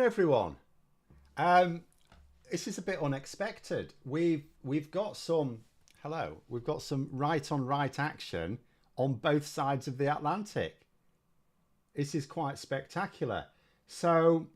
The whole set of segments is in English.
everyone. This is a bit unexpected. We've got some right on right action on both sides of the Atlantic. This is quite spectacular. So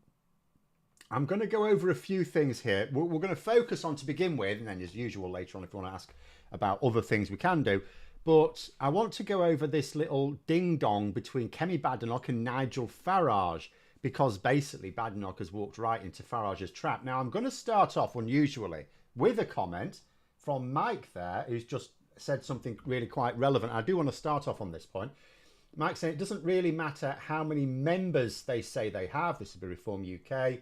I'm going to go over a few things here. We're going to focus on, to begin with, and then as usual later on if you want to ask about other things we can do. But I want to go over this little ding-dong between Farage-Badenoch and Nigel Farage, because basically Badenoch has walked right into Farage's trap. Now, I'm going to start off unusually with a comment from Mike there, who's just said something really quite relevant. I do want to start off on this point. Mike saying it doesn't really matter how many members they say they have. This is the Reform UK.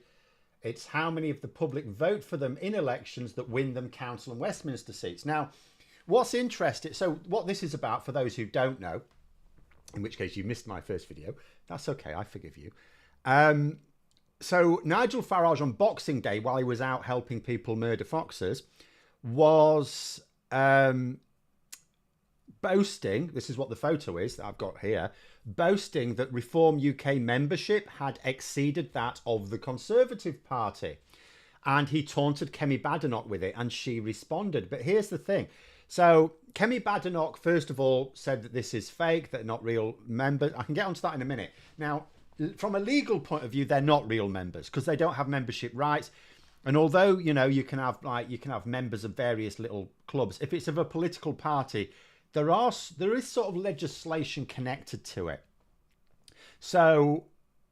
It's how many of the public vote for them in elections that win them council and Westminster seats. Now, what's interesting, so what this is about, for those who don't know, in which case you missed my first video, that's okay, I forgive you. So Nigel Farage on Boxing Day, while he was out helping people murder foxes, was boasting, this is what the photo is that I've got here, boasting that Reform UK membership had exceeded that of the Conservative Party. And he taunted Farage-Badenoch with it, and she responded. But here's the thing. So Farage-Badenoch, first of all, said that this is fake, that not real members. I can get onto that in a minute. Now, from a legal point of view, they're not real members because they don't have membership rights. And although, you know, you can have members of various little clubs, if it's of a political party, there is sort of legislation connected to it. So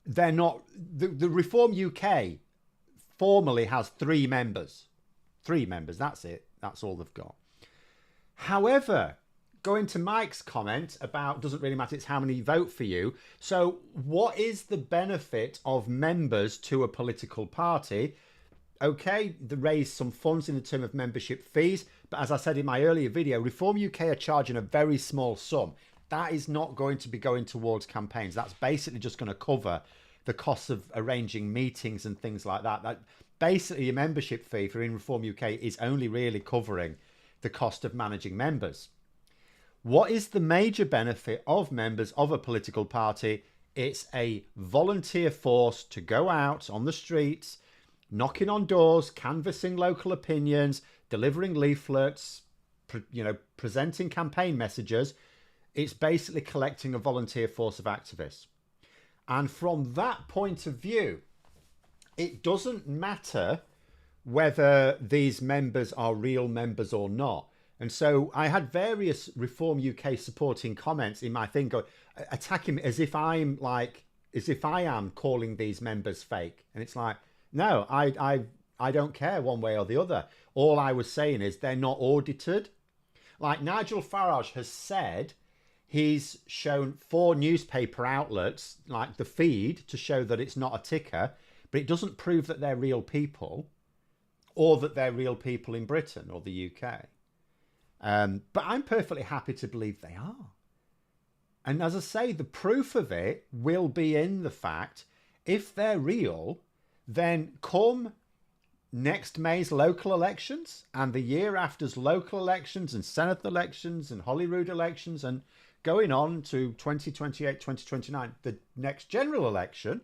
they're not, the Reform UK formally has 3 members. 3 members, that's it. That's all they've got. However, going to Mike's comment about doesn't really matter, it's how many vote for you. So what is the benefit of members to a political party? Okay, they raise some funds in the term of membership fees. But as I said in my earlier video, Reform UK are charging a very small sum. That is not going to be going towards campaigns. That's basically just going to cover the costs of arranging meetings and things like that. That basically, your membership fee for in Reform UK is only really covering the cost of managing members. What is the major benefit of members of a political party? It's a volunteer force to go out on the streets, knocking on doors, canvassing local opinions, delivering leaflets, presenting campaign messages. It's basically collecting a volunteer force of activists. And from that point of view, it doesn't matter whether these members are real members or not. And so I had various Reform UK supporting comments in my thing attacking me as if I am calling these members fake. And it's like, no, I don't care one way or the other. All I was saying is they're not audited. Like Nigel Farage has said, he's shown 4 newspaper outlets, like the feed, to show that it's not a ticker, but it doesn't prove that they're real people or that they're real people in Britain or the UK. But I'm perfectly happy to believe they are. And as I say, the proof of it will be in the fact, if they're real, then come next May's local elections and the year after's local elections and Senate elections and Holyrood elections and going on to 2028, 2029, the next general election,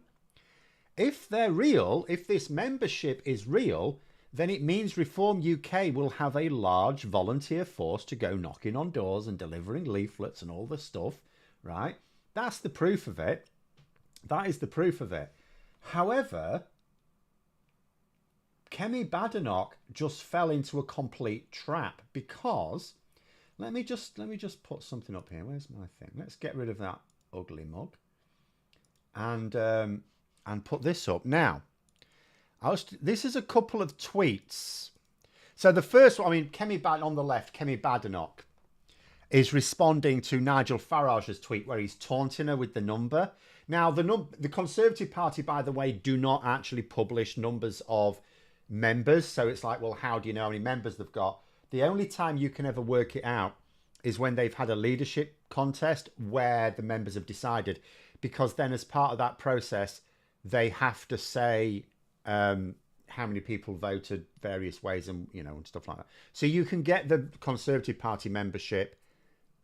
if they're real, if this membership is real, then it means Reform UK will have a large volunteer force to go knocking on doors and delivering leaflets and all this stuff, right? That's the proof of it. That is the proof of it. However, Farage-Badenoch just fell into a complete trap because, let me just put something up here. Where's my thing? Let's get rid of that ugly mug and put this up now. This is a couple of tweets. So the first one, on the left, Farage-Badenoch is responding to Nigel Farage's tweet where he's taunting her with the number. Now, the Conservative Party, by the way, do not actually publish numbers of members. So it's like, well, how do you know how many members they've got? The only time you can ever work it out is when they've had a leadership contest where the members have decided, because then as part of that process, they have to say how many people voted various ways and, and stuff like that. So you can get the Conservative Party membership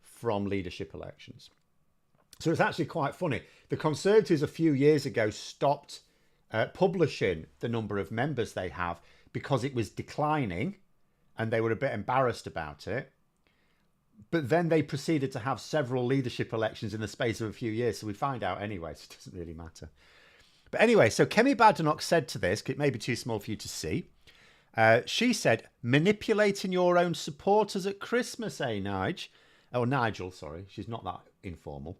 from leadership elections. So it's actually quite funny. The Conservatives a few years ago stopped publishing the number of members they have because it was declining and they were a bit embarrassed about it. But then they proceeded to have several leadership elections in the space of a few years. So we find out anyway, so it doesn't really matter. But anyway, so Kemi Badenoch said to this, it may be too small for you to see. She said, manipulating your own supporters at Christmas, eh, Nige? Oh, Nigel, sorry. She's not that informal.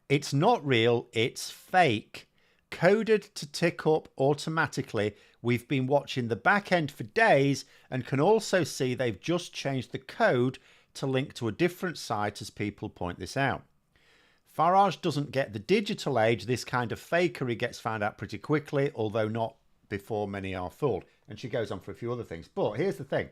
It's not real. It's fake. Coded to tick up automatically. We've been watching the back end for days and can also see they've just changed the code to link to a different site as people point this out. Farage doesn't get the digital age. This kind of fakery gets found out pretty quickly, although not before many are fooled. And she goes on for a few other things. But here's the thing.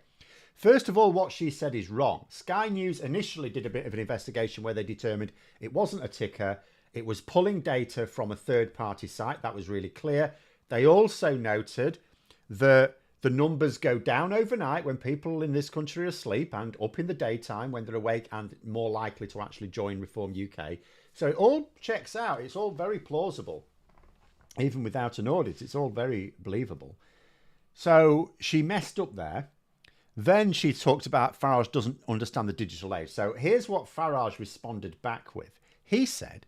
First of all, what she said is wrong. Sky News initially did a bit of an investigation where they determined it wasn't a ticker. It was pulling data from a third-party site. That was really clear. They also noted that the numbers go down overnight when people in this country are asleep and up in the daytime when they're awake and more likely to actually join Reform UK. So it all checks out. It's all very plausible. Even without an audit, it's all very believable. So she messed up there. Then she talked about Farage doesn't understand the digital age. So here's what Farage responded back with. He said,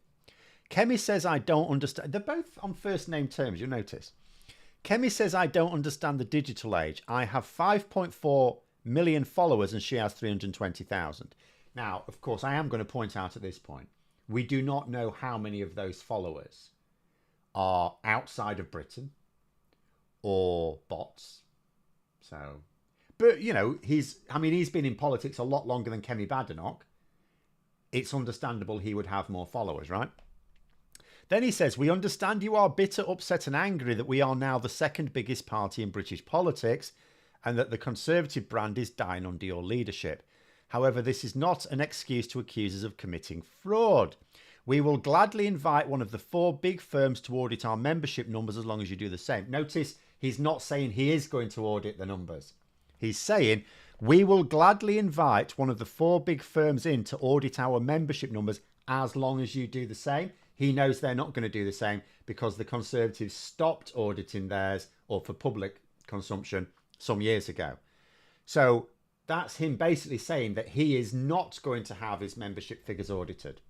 Kemi says I don't understand. They're both on first name terms, you'll notice. Kemi says I don't understand the digital age. I have 5.4 million followers and she has 320,000. Now, of course, I am going to point out at this point, we do not know how many of those followers are outside of Britain or bots. So, but you know, he's been in politics a lot longer than Kemi Badenoch. It's understandable he would have more followers, right? Then he says, we understand you are bitter, upset and angry that we are now the second biggest party in British politics and that the Conservative brand is dying under your leadership. However, this is not an excuse to accuse us of committing fraud. We will gladly invite one of the 4 big firms to audit our membership numbers as long as you do the same. Notice he's not saying he is going to audit the numbers. He's saying we will gladly invite one of the 4 big firms in to audit our membership numbers as long as you do the same. He knows they're not going to do the same because the Conservatives stopped auditing theirs or for public consumption some years ago. So that's him basically saying that he is not going to have his membership figures audited.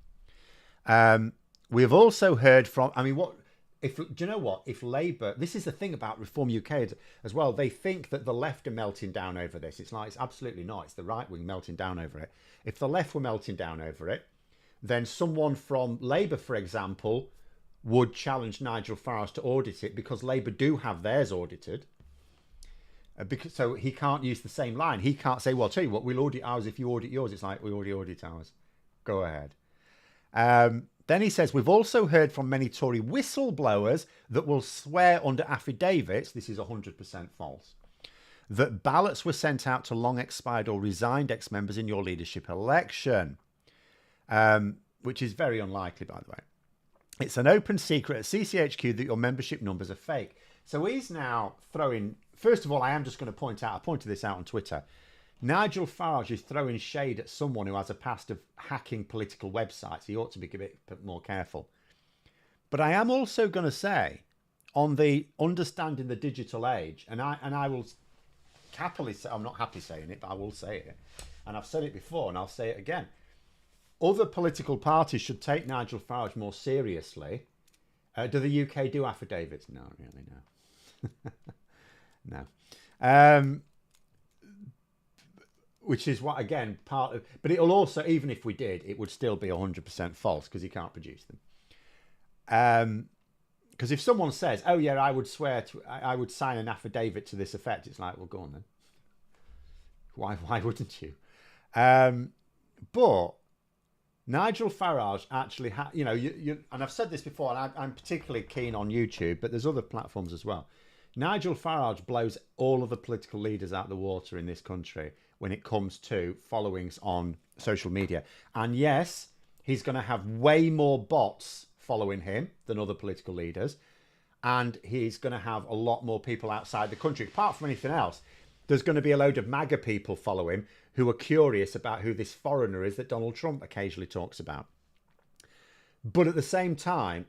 We've also heard from, do you know what? If Labour, this is the thing about Reform UK as well, they think that the left are melting down over this. It's absolutely not. It's the right wing melting down over it. If the left were melting down over it, then someone from Labour, for example, would challenge Nigel Farage to audit it because Labour do have theirs audited. So he can't use the same line. He can't say, well, I'll tell you what, we'll audit ours if you audit yours. It's like, we already audit ours. Go ahead. Then he says, we've also heard from many Tory whistleblowers that will swear under affidavits, this is 100% false, that ballots were sent out to long expired or resigned ex-members in your leadership election. Which is very unlikely, by the way. It's an open secret at CCHQ that your membership numbers are fake. So he's now throwing... First of all, I am just going to point out, I pointed this out on Twitter. Nigel Farage is throwing shade at someone who has a past of hacking political websites. He ought to be a bit more careful. But I am also going to say, on the understanding the digital age, and I will happily say, I'm not happy saying it, but I will say it. And I've said it before, and I'll say it again. Other political parties should take Nigel Farage more seriously. Do the UK do affidavits? No, really, no. No. Which is what, again, part of... But it'll also, even if we did, it would still be 100% false because he can't produce them. Because if someone says, oh, yeah, I would swear to... I would sign an affidavit to this effect, it's like, well, go on then. Why wouldn't you? But... Nigel Farage actually had, and I've said this before, and I'm particularly keen on YouTube, but there's other platforms as well. Nigel Farage blows all of the political leaders out of the water in this country when it comes to followings on social media. And yes, he's going to have way more bots following him than other political leaders. And he's going to have a lot more people outside the country. Apart from anything else, there's going to be a load of MAGA people follow him who are curious about who this foreigner is that Donald Trump occasionally talks about. But at the same time,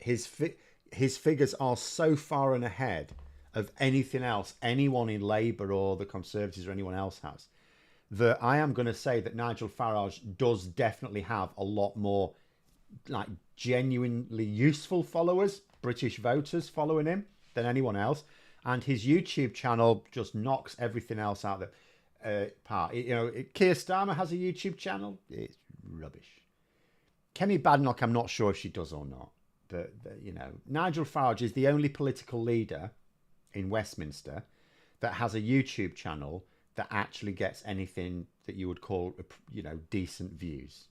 his figures are so far and ahead of anything else anyone in Labour or the Conservatives or anyone else has, that I am going to say that Nigel Farage does definitely have a lot more like genuinely useful followers, British voters following him than anyone else. And his YouTube channel just knocks everything else out the part. You know, Keir Starmer has a YouTube channel. It's rubbish. Kemi-Badenoch, I'm not sure if she does or not. But you know, Nigel Farage is the only political leader in Westminster that has a YouTube channel that actually gets anything that you would call, you know, decent views.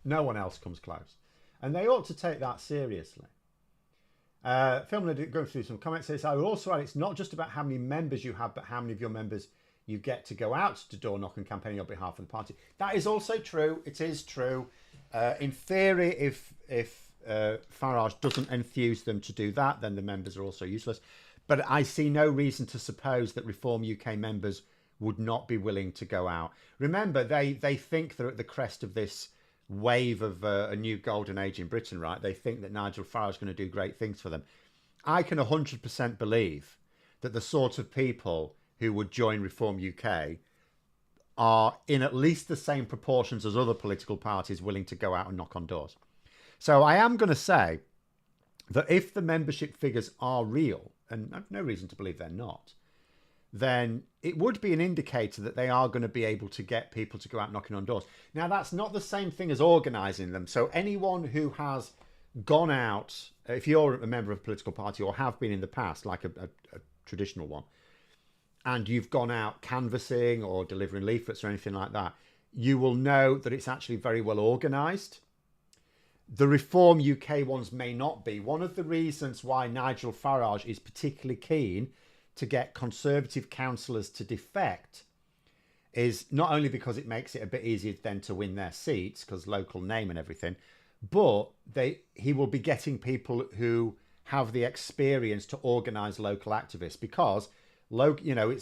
No one else comes close. And they ought to take that seriously. Film going through some comments here. So I would also add, it's not just about how many members you have, but how many of your members you get to go out to door knock and campaign on behalf of the party. That is also true. It is true. In theory, if Farage doesn't enthuse them to do that, then the members are also useless. But I see no reason to suppose that Reform UK members would not be willing to go out. Remember, they think they're at the crest of this wave of a new golden age in Britain, right? They think that Nigel Farage is going to do great things for them. I can 100% believe that the sort of people who would join Reform UK are in at least the same proportions as other political parties willing to go out and knock on doors. So I am going to say that if the membership figures are real, and I've no reason to believe they're not, then it would be an indicator that they are going to be able to get people to go out knocking on doors. Now, that's not the same thing as organising them. So anyone who has gone out, if you're a member of a political party or have been in the past, like a traditional one, and you've gone out canvassing or delivering leaflets or anything like that, you will know that it's actually very well organised. The Reform UK ones may not be. One of the reasons why Nigel Farage is particularly keen to get Conservative councillors to defect is not only because it makes it a bit easier then to win their seats, because local name and everything, but he will be getting people who have the experience to organise local activists, because you know,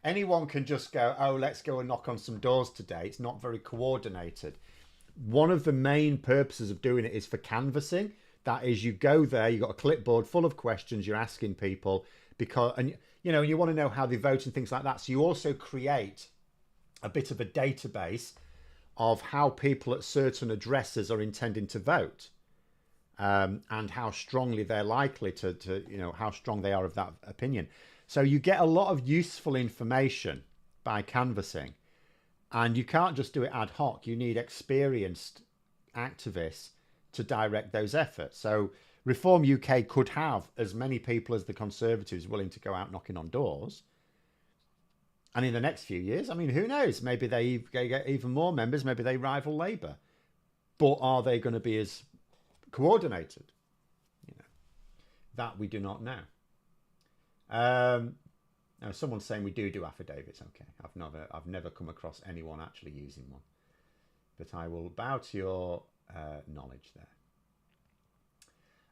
anyone can just go, oh, let's go and knock on some doors today. It's not very coordinated. One of the main purposes of doing it is for canvassing. That is, you go there, you've got a clipboard full of questions, you're asking people, because, and you know, you want to know how they vote and things like that. So you also create a bit of a database of how people at certain addresses are intending to vote, and how strongly they're likely to, you know, how strong they are of that opinion. So you get a lot of useful information by canvassing. And you can't just do it ad hoc. You need experienced activists to direct those efforts. So Reform UK could have as many people as the Conservatives willing to go out knocking on doors. And in the next few years, I mean, who knows? Maybe they get even more members. Maybe they rival Labour. But are they going to be as coordinated? You know, that we do not know. Now, someone's saying we do affidavits. Okay, I've never come across anyone actually using one, but I will bow to your knowledge there.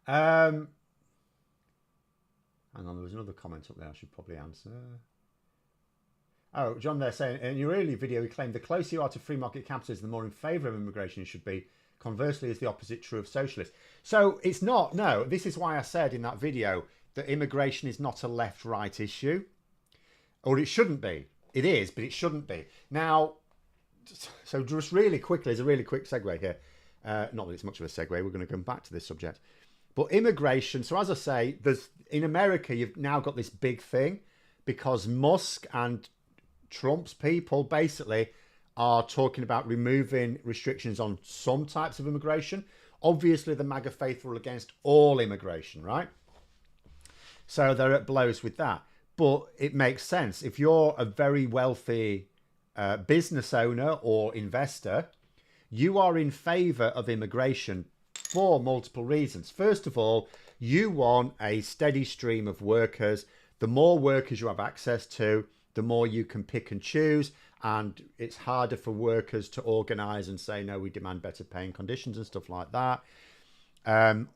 Hang on, there was another comment up there I should probably answer. Oh, John there saying, in your earlier video, he claimed the closer you are to free market capitalism, the more in favour of immigration you should be. Conversely, is the opposite true of socialists? So it's not. No, this is why I said in that video that immigration is not a left-right issue. Or it shouldn't be. It is, but it shouldn't be. Now, so just really quickly, there's a really quick segue here. Not that it's much of a segue. We're going to come back to this subject. But immigration, so as I say, in America, you've now got this big thing because Musk and Trump's people basically are talking about removing restrictions on some types of immigration. Obviously, the MAGA faithful are against all immigration, right? So they're at blows with that. But it makes sense. If you're a very wealthy business owner or investor, you are in favour of immigration for multiple reasons. First of all, you want a steady stream of workers. The more workers you have access to, the more you can pick and choose. And it's harder for workers to organise and say, no, we demand better paying conditions and stuff like that.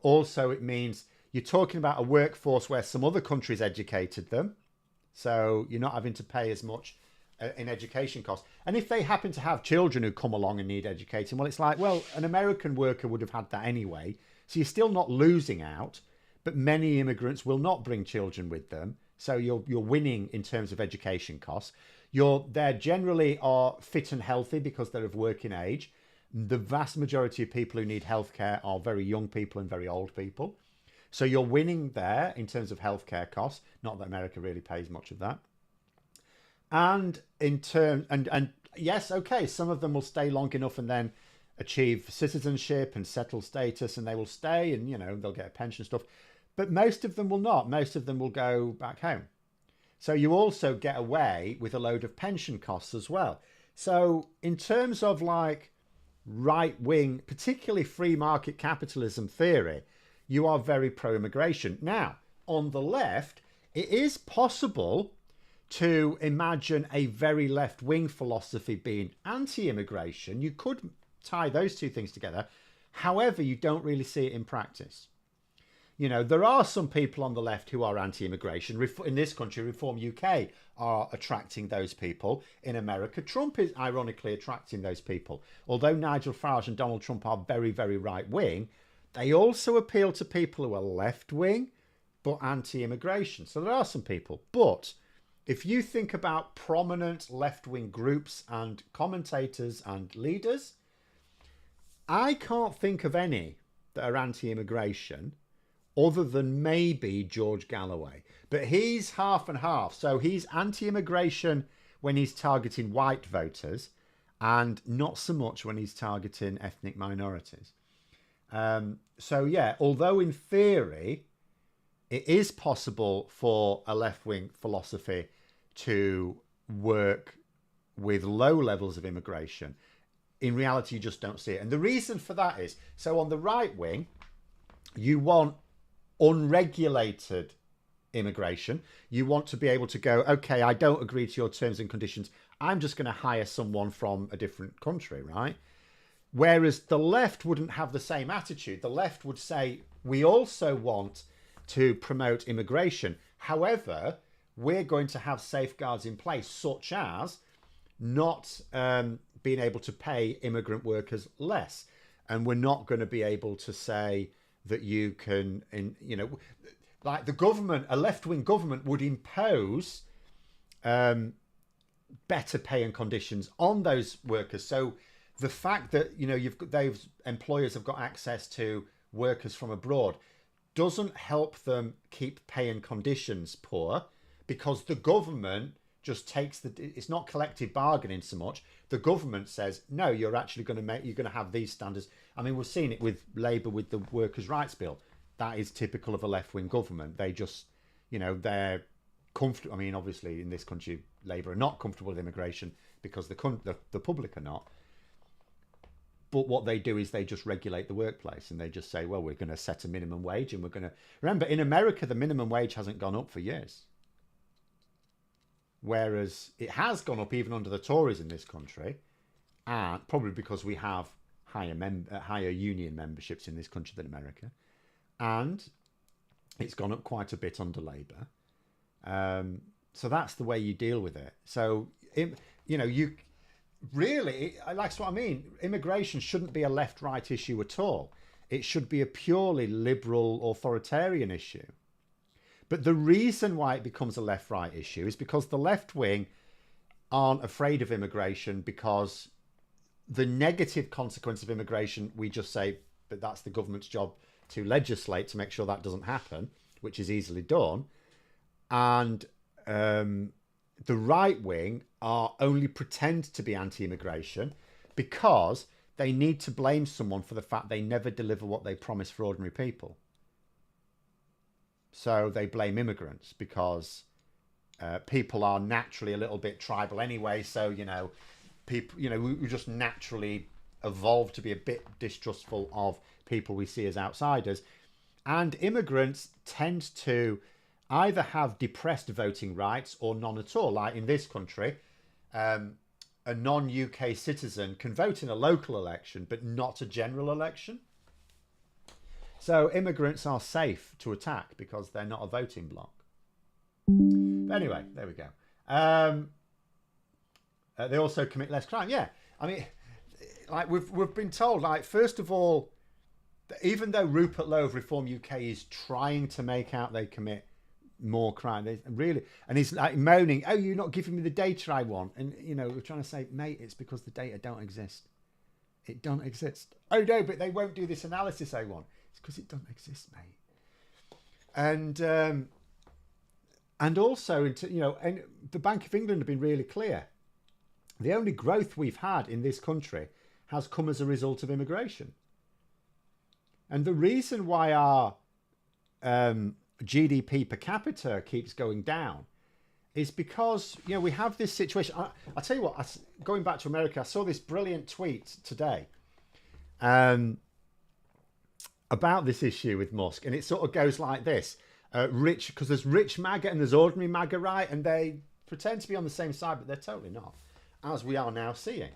Also, it means you're talking about a workforce where some other countries educated them. So you're not having to pay as much in education costs. And if they happen to have children who come along and need educating, well, it's like, well, an American worker would have had that anyway. So you're still not losing out, but many immigrants will not bring children with them. So you're winning in terms of education costs. They generally are fit and healthy because they're of working age. The vast majority of people who need healthcare are very young people and very old people. So you're winning there in terms of healthcare costs. Not that America really pays much of that. And in turn, and yes, okay, some of them will stay long enough and then achieve citizenship and settled status, and they will stay, and they'll get a pension stuff. But most of them will not. Most of them will go back home. So you also get away with a load of pension costs as well. So in terms of like right wing, particularly free market capitalism theory, you are very pro-immigration. Now, on the left, it is possible to imagine a very left-wing philosophy being anti-immigration. You could tie those two things together. However, you don't really see it in practice. There are some people on the left who are anti-immigration. In this country, Reform UK are attracting those people. In America, Trump is ironically attracting those people. Although Nigel Farage and Donald Trump are very, very right-wing, they also appeal to people who are left-wing but anti-immigration. So there are some people. But if you think about prominent left-wing groups and commentators and leaders, I can't think of any that are anti-immigration other than maybe George Galloway. But he's half and half. So he's anti-immigration when he's targeting white voters and not so much when he's targeting ethnic minorities. So yeah, although in theory it is possible for a left-wing philosophy to work with low levels of immigration, in reality you just don't see it. And the reason for that is, so on the right wing, you want unregulated immigration. You want to be able to go, okay, I don't agree to your terms and conditions. I'm just going to hire someone from a different country, right? Whereas the left wouldn't have the same attitude. The left would say, we also want to promote immigration. However, we're going to have safeguards in place, such as not being able to pay immigrant workers less. And we're not going to be able to say that you can, like the government, a left-wing government would impose better pay and conditions on those workers. So the fact that, employers have got access to workers from abroad doesn't help them keep pay and conditions poor, because the government just takes it's not collective bargaining so much. The government says, no, you're actually you're going to have these standards. I mean, we've seen it with Labour with the Workers' Rights Bill. That is typical of a left-wing government. They just, they're comfortable. I mean, obviously in this country, Labour are not comfortable with immigration because the public are not. But what they do is they just regulate the workplace, and they just say, well, we're going to set a minimum wage, and we're going to... Remember, in America, the minimum wage hasn't gone up for years. Whereas it has gone up even under the Tories in this country, and probably because we have higher union memberships in this country than America. And it's gone up quite a bit under Labour. So that's the way you deal with it. So, you... Really, that's what I mean. Immigration shouldn't be a left-right issue at all. It should be a purely liberal, authoritarian issue. But the reason why it becomes a left-right issue is because the left wing aren't afraid of immigration, because the negative consequence of immigration, we just say, but that's the government's job to legislate to make sure that doesn't happen, which is easily done. And the right wing are only pretend to be anti-immigration because they need to blame someone for the fact they never deliver what they promise for ordinary people. So they blame immigrants because people are naturally a little bit tribal anyway. So, people, we just naturally evolved to be a bit distrustful of people we see as outsiders. And immigrants tend to either have depressed voting rights or none at all. Like in this country, a non-UK citizen can vote in a local election, but not a general election. So immigrants are safe to attack because they're not a voting bloc. But anyway, there we go. They also commit less crime. Yeah, I mean, like we've been told, like, first of all, Even though Rupert Lowe of Reform UK is trying to make out they commit more crime, they really, and he's like moaning, "Oh, you're not giving me the data I want," and we're trying to say, mate, it's because the data don't exist. It don't exist. Oh no, but they won't do this analysis I want. It's because it don't exist, mate. And also, and the Bank of England have been really clear. The only growth we've had in this country has come as a result of immigration. And the reason why our GDP per capita keeps going down is because, we have this situation. I'll tell you what, going back to America, I saw this brilliant tweet today about this issue with Musk. And it sort of goes like this. Because there's rich MAGA and there's ordinary MAGA, right? And they pretend to be on the same side, but they're totally not, as we are now seeing.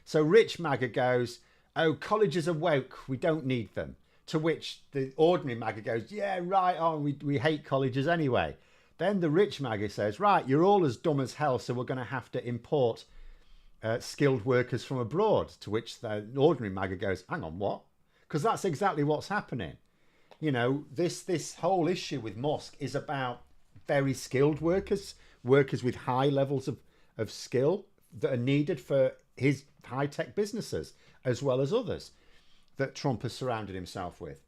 So rich MAGA goes, "Oh, colleges are woke, we don't need them." To which the ordinary MAGA goes, "Yeah, right on, we hate colleges anyway." Then the rich MAGA says, "Right, you're all as dumb as hell, so we're going to have to import skilled workers from abroad." To which the ordinary MAGA goes, "Hang on, what?" Because that's exactly what's happening. This whole issue with Musk is about very skilled workers with high levels of skill that are needed for his high-tech businesses, as well as others that Trump has surrounded himself with.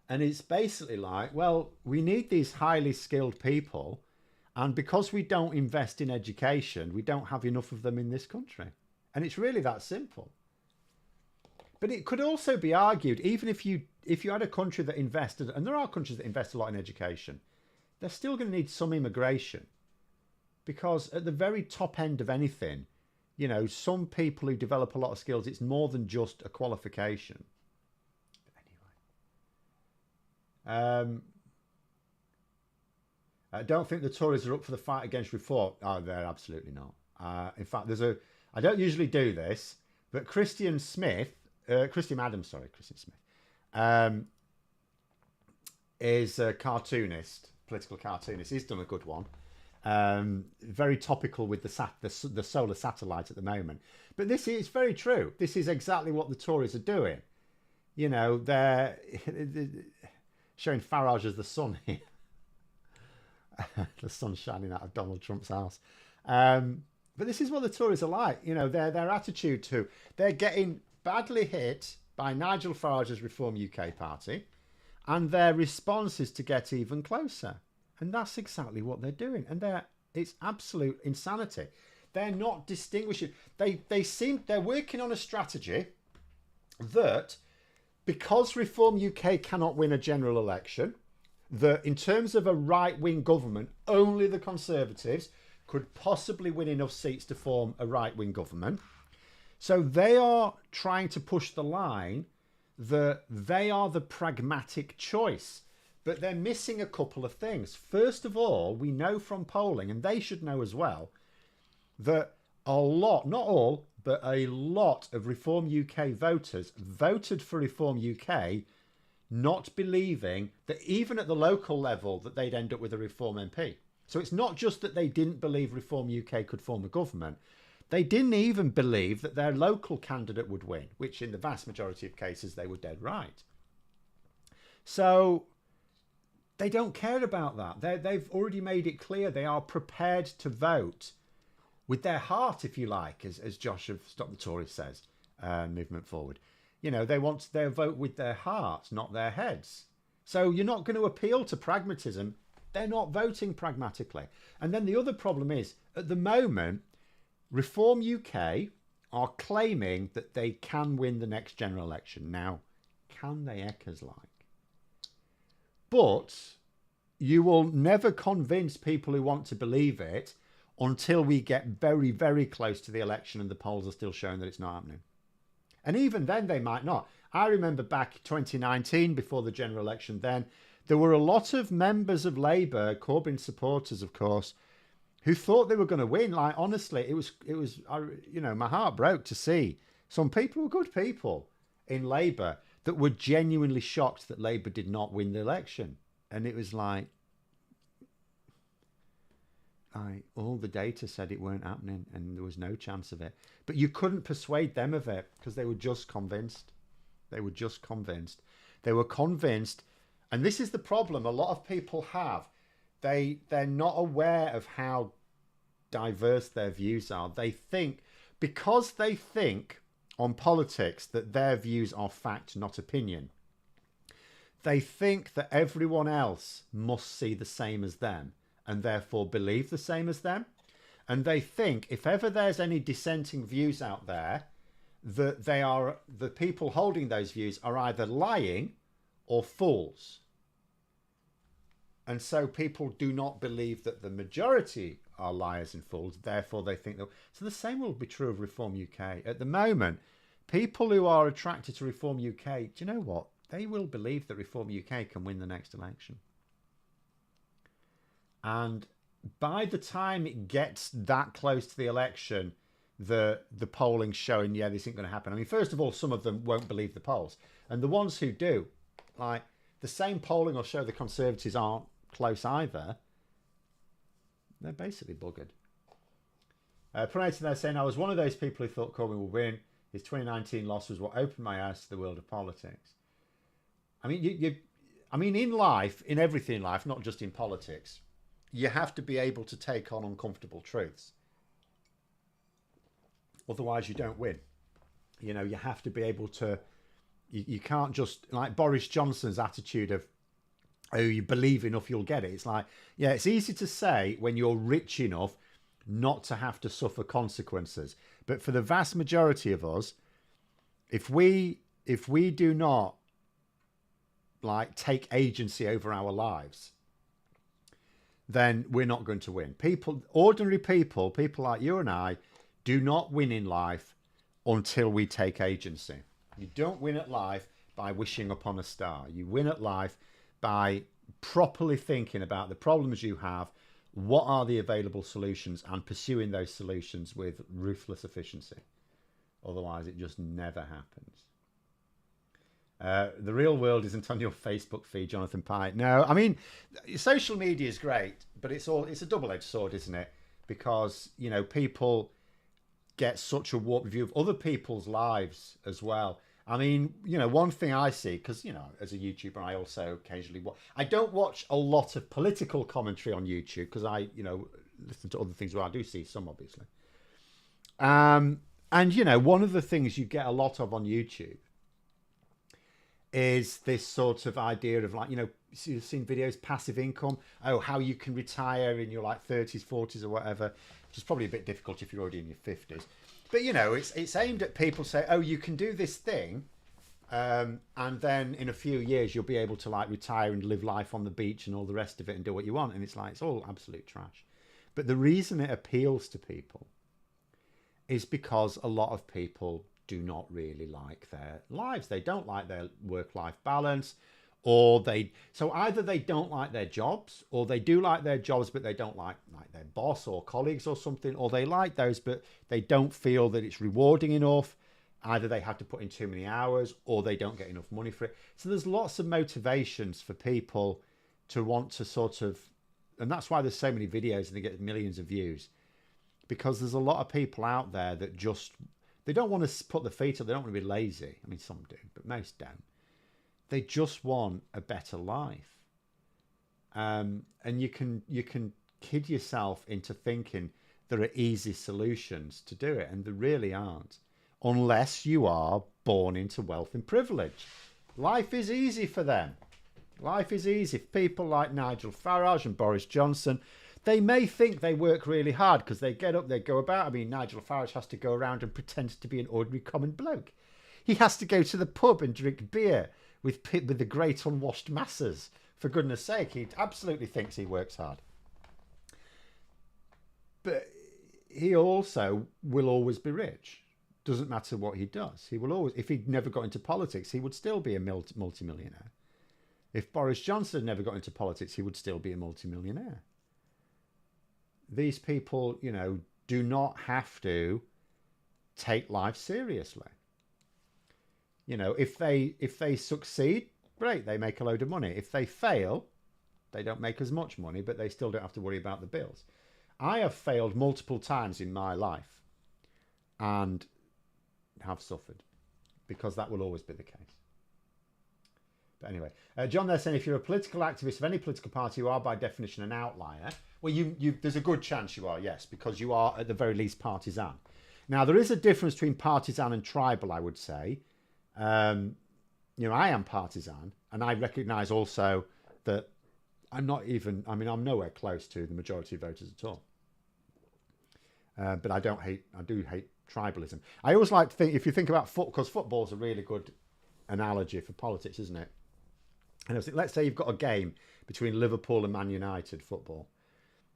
And it's basically like, well, we need these highly skilled people, and because we don't invest in education, we don't have enough of them in this country. And it's really that simple. But it could also be argued, even if you had a country that invested, and there are countries that invest a lot in education, they're still going to need some immigration. Because at the very top end of anything, some people who develop a lot of skills, it's more than just a qualification. Anyway. I don't think the Tories are up for the fight against reform. Oh, they're absolutely not. In fact, I don't usually do this, but Christian Smith, is a cartoonist, political cartoonist. He's done a good one. Very topical with the solar satellite at the moment. But this is very true. This is exactly what the Tories are doing. They're showing Farage as the sun here. The sun shining out of Donald Trump's house. But this is what the Tories are like. Their attitude to, they're getting badly hit by Nigel Farage's Reform UK party, and their response is to get even closer. And that's exactly what they're doing. And it's absolute insanity. They're not distinguishing. They're working on a strategy that, because Reform UK cannot win a general election, that in terms of a right-wing government, only the Conservatives could possibly win enough seats to form a right-wing government. So they are trying to push the line that they are the pragmatic choice. But they're missing a couple of things. First of all, we know from polling, and they should know as well, that a lot, not all, but a lot of Reform UK voters voted for Reform UK, not believing that even at the local level that they'd end up with a Reform MP. So it's not just that they didn't believe Reform UK could form a government. They didn't even believe that their local candidate would win, which in the vast majority of cases, they were dead right. So they don't care about that. They've already made it clear they are prepared to vote with their heart, if you like, as Josh of Stop the Tories says, Movement Forward. They want their vote with their heart, not their heads. So you're not going to appeal to pragmatism. They're not voting pragmatically. And then the other problem is, at the moment, Reform UK are claiming that they can win the next general election. Now, can they, Eckers like? But you will never convince people who want to believe it until we get very, very close to the election and the polls are still showing that it's not happening. And even then, they might not. I remember back 2019, before the general election then, there were a lot of members of Labour, Corbyn supporters, of course, who thought they were going to win. Like, honestly, it was, my heart broke to see some people who were good people in Labour that were genuinely shocked that Labour did not win the election. And it was like all the data said it weren't happening and there was no chance of it. But you couldn't persuade them of it because they were just convinced. They were just convinced. They were convinced, and this is the problem a lot of people have. They're not aware of how diverse their views are. They think, because they think on politics that their views are fact, not opinion, they think that everyone else must see the same as them and therefore believe the same as them. And they think if ever there's any dissenting views out there, that the people holding those views are either lying or fools. And so people do not believe that the majority are liars and fools. Therefore, they think that. So the same will be true of Reform UK. At the moment, people who are attracted to Reform UK, do you know what? They will believe that Reform UK can win the next election. And by the time it gets that close to the election, the polling's showing, yeah, this isn't going to happen. I mean, first of all, some of them won't believe the polls. And the ones who do, like, the same polling will show the Conservatives aren't close either. They're basically buggered. Pronator there saying, I was one of those people who thought Corbyn would win. His 2019 loss was what opened my eyes to the world of politics. I mean, I mean, in life, in everything in life, not just in politics, you have to be able to take on uncomfortable truths. Otherwise, you don't win. You know, you have to be able to. You can't just, like Boris Johnson's attitude of, oh, you believe enough, you'll get it. It's like, yeah, it's easy to say when you're rich enough not to have to suffer consequences. But for the vast majority of us, if we do not like take agency over our lives, then we're not going to win. Ordinary people like you and I, do not win in life until we take agency. You don't win at life by wishing upon a star. You win at life by properly thinking about the problems you have, what are the available solutions, and pursuing those solutions with ruthless efficiency. Otherwise, it just never happens. The real world isn't on your Facebook feed, Jonathan Pye. No, I mean, social media is great, but it's a double-edged sword, isn't it? Because, you know, people get such a warped view of other people's lives as well. I mean, you know, one thing I see, because, you know, as a YouTuber, I also occasionally watch. I don't watch a lot of political commentary on YouTube because I, you know, listen to other things where I do see some, obviously. And, you know, one of the things you get a lot of on YouTube is this sort of idea of, like, you know, you've seen videos, passive income, oh, how you can retire in your like 30s, 40s or whatever, which is probably a bit difficult if you're already in your 50s. But, you know, it's aimed at people say, oh, you can do this thing, and then in a few years you'll be able to like retire and live life on the beach and all the rest of it and do what you want. And it's like, it's all absolute trash. But the reason it appeals to people is because a lot of people do not really like their lives. They don't like their work-life balance, so either they don't like their jobs, or they do like their jobs but they don't like their boss or colleagues or something, or they like those but they don't feel that it's rewarding enough. Either they have to put in too many hours, or they don't get enough money for it. So there's lots of motivations for people to want to sort of, and that's why there's so many videos and they get millions of views, because there's a lot of people out there that just, they don't want to put their feet up, they don't want to be lazy. I mean, some do, but most don't. They just want a better life. And you can kid yourself into thinking there are easy solutions to do it, and there really aren't, unless you are born into wealth and privilege. Life is easy for them. Life is easy. People like Nigel Farage and Boris Johnson, they may think they work really hard because they get up, they go about. I mean, Nigel Farage has to go around and pretend to be an ordinary common bloke. He has to go to the pub and drink beer with the great unwashed masses. For goodness sake, he absolutely thinks he works hard. But he also will always be rich. Doesn't matter what he does. He will always, if he'd never got into politics, he would still be a multimillionaire. If Boris Johnson had never got into politics, he would still be a multimillionaire. These people, you know, do not have to take life seriously. You know, if they succeed, great, they make a load of money. If they fail, they don't make as much money, but they still don't have to worry about the bills. I have failed multiple times in my life and have suffered. because that will always be the case. But anyway, John, they're saying if you're a political activist of any political party, you are by definition an outlier. Well, there's a good chance you are, yes, because you are at the very least partisan. Now, there is a difference between partisan and tribal, I would say. You know, I am partisan, and I recognise also that I'm nowhere close to the majority of voters at all. But I do hate tribalism. I always like to think, if you think about football, because football's a really good analogy for politics, isn't it? And let's say you've got a game between Liverpool and Man United football,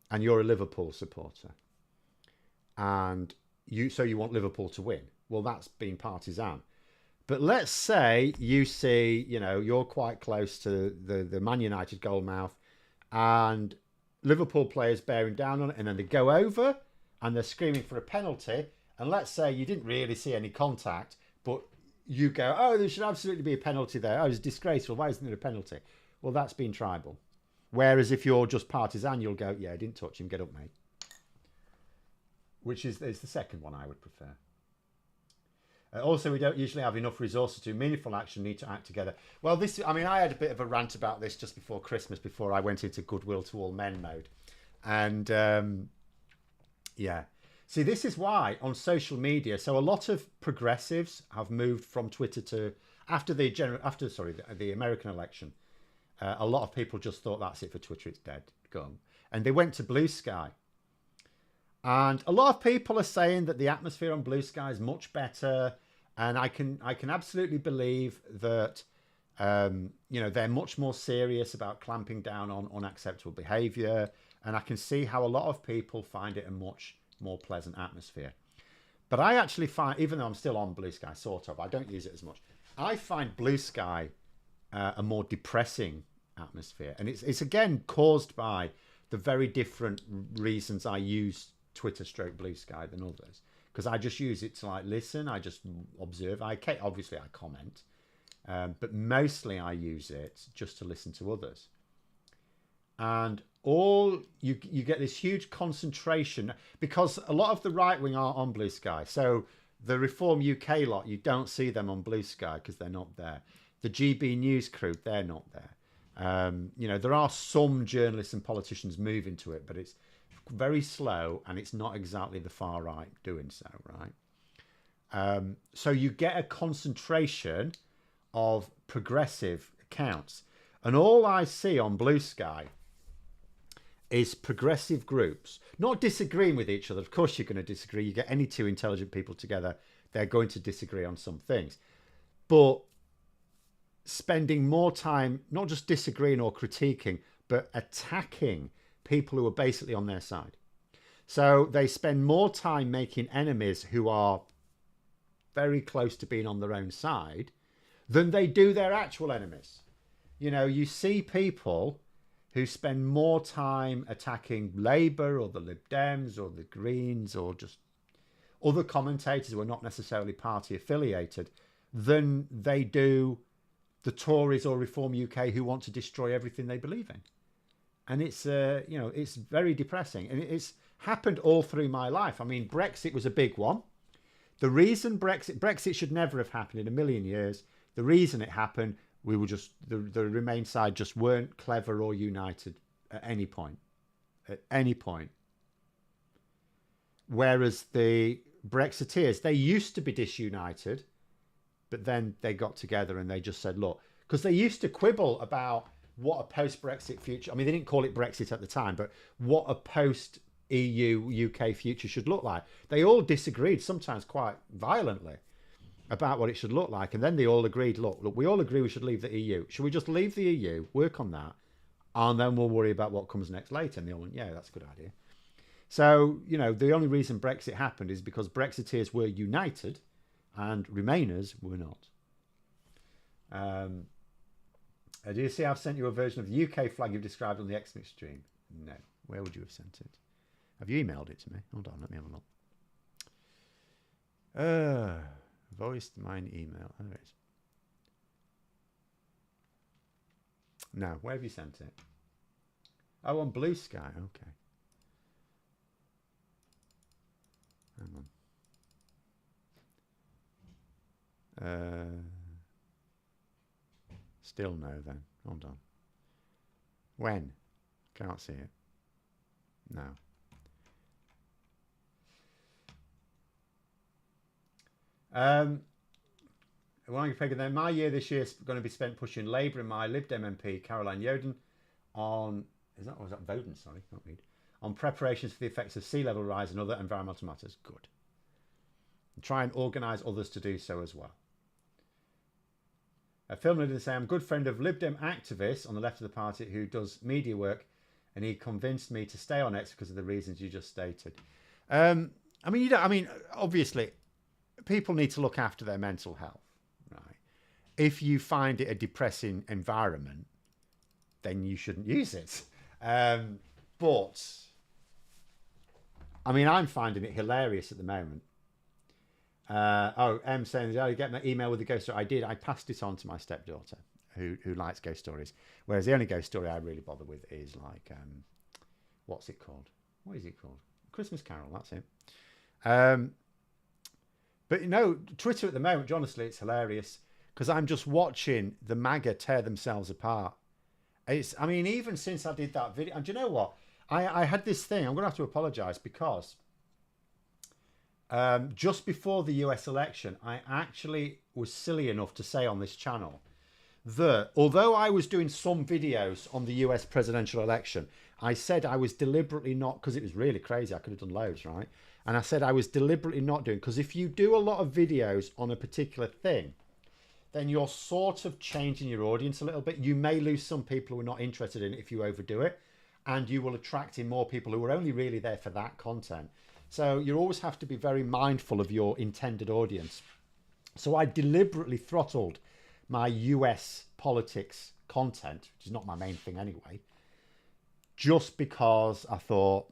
and you're a Liverpool supporter, and you want Liverpool to win. Well, that's being partisan. But let's say you see, you know, you're quite close to the Man United goalmouth, and Liverpool players bearing down on it, and then they go over and they're screaming for a penalty. And let's say you didn't really see any contact, but you go, oh, there should absolutely be a penalty there. Oh, it's disgraceful. Why isn't there a penalty? Well, that's being tribal. Whereas if you're just partisan, you'll go, yeah, I didn't touch him. Get up, mate. Which is the second one I would prefer. Also, we don't usually have enough resources to do meaningful action, need to act together. Well, I had a bit of a rant about this just before Christmas, before I went into goodwill to all men mode. And yeah. See, this is why on social media, so a lot of progressives have moved from Twitter to, after the American election, a lot of people just thought that's it for Twitter, it's dead, gone. And they went to Blue Sky. And a lot of people are saying that the atmosphere on Blue Sky is much better, and I can absolutely believe that they're much more serious about clamping down on unacceptable behaviour, and I can see how a lot of people find it a much more pleasant atmosphere. But I actually find, even though I'm still on Blue Sky, sort of, I don't use it as much, I find Blue Sky a more depressing atmosphere, and it's again caused by the very different reasons I use Twitter / Blue Sky than others, because I just use it to like listen, I just observe, obviously I comment, but mostly I use it just to listen to others. And you get this huge concentration, because a lot of the right wing are on Blue Sky. So the Reform UK lot, you don't see them on Blue Sky because they're not there. The GB News crew, they're not there. There are some journalists and politicians moving to it, but it's very slow, and it's not exactly the far right doing so, right? So you get a concentration of progressive accounts, and all I see on Blue Sky is progressive groups not disagreeing with each other. Of course you're going to disagree. You get any two intelligent people together, they're going to disagree on some things, but spending more time not just disagreeing or critiquing, but attacking people who are basically on their side. So they spend more time making enemies who are very close to being on their own side than they do their actual enemies. You see people who spend more time attacking Labour or the Lib Dems or the Greens or just other commentators who are not necessarily party affiliated than they do the Tories or Reform UK who want to destroy everything they believe in. And it's it's very depressing, and it's happened all through my life. I mean, Brexit was a big one. The reason Brexit should never have happened in a million years. The reason it happened, we were just the Remain side just weren't clever or united at any point. At any point. Whereas the Brexiteers, they used to be disunited, but then they got together and they just said, look, because they used to quibble about what a post-Brexit future, I mean, they didn't call it Brexit at the time, but what a post-EU UK future should look like. They all disagreed, sometimes quite violently, about what it should look like. And then they all agreed, look, we all agree we should leave the EU. Should we just leave the EU, work on that, and then we'll worry about what comes next later? And they all went, yeah, that's a good idea. So, the only reason Brexit happened is because Brexiteers were united and Remainers were not. Do you see I've sent you a version of the UK flag you've described on the Xmas stream? No. Where would you have sent it? Have you emailed it to me? Hold on, let me have a look. Voiced mine email. There it is. No, where have you sent it? Oh, on Blue Sky. Okay. Hang Still no then. Hold on. When? Can't see it. No. Then my year this year is going to be spent pushing Labour and my Lib Dem MP Caroline Yoden on Voden, sorry, can't read. On preparations for the effects of sea level rise and other environmental matters. Good. And try and organise others to do so as well. A film did say I'm a good friend of Lib Dem activists on the left of the party who does media work, and he convinced me to stay on X because of the reasons you just stated. Obviously, people need to look after their mental health, right? If you find it a depressing environment, then you shouldn't use it. But I'm finding it hilarious at the moment. M saying, did I get my email with the ghost story? I did. I passed it on to my stepdaughter who likes ghost stories. Whereas the only ghost story I really bother with is like, what's it called? What is it called? Christmas Carol, that's it. But Twitter at the moment, honestly, it's hilarious because I'm just watching the MAGA tear themselves apart. Even since I did that video, and do you know what? I had this thing, I'm going to have to apologise because just before the US election, I actually was silly enough to say on this channel that although I was doing some videos on the US presidential election, I said I was deliberately not, because it was really crazy, I could have done loads, right? And I said I was deliberately not doing, because if you do a lot of videos on a particular thing, then you're sort of changing your audience a little bit. You may lose some people who are not interested in it if you overdo it, and you will attract in more people who are only really there for that content. So you always have to be very mindful of your intended audience. So I deliberately throttled my US politics content, which is not my main thing anyway, just because I thought,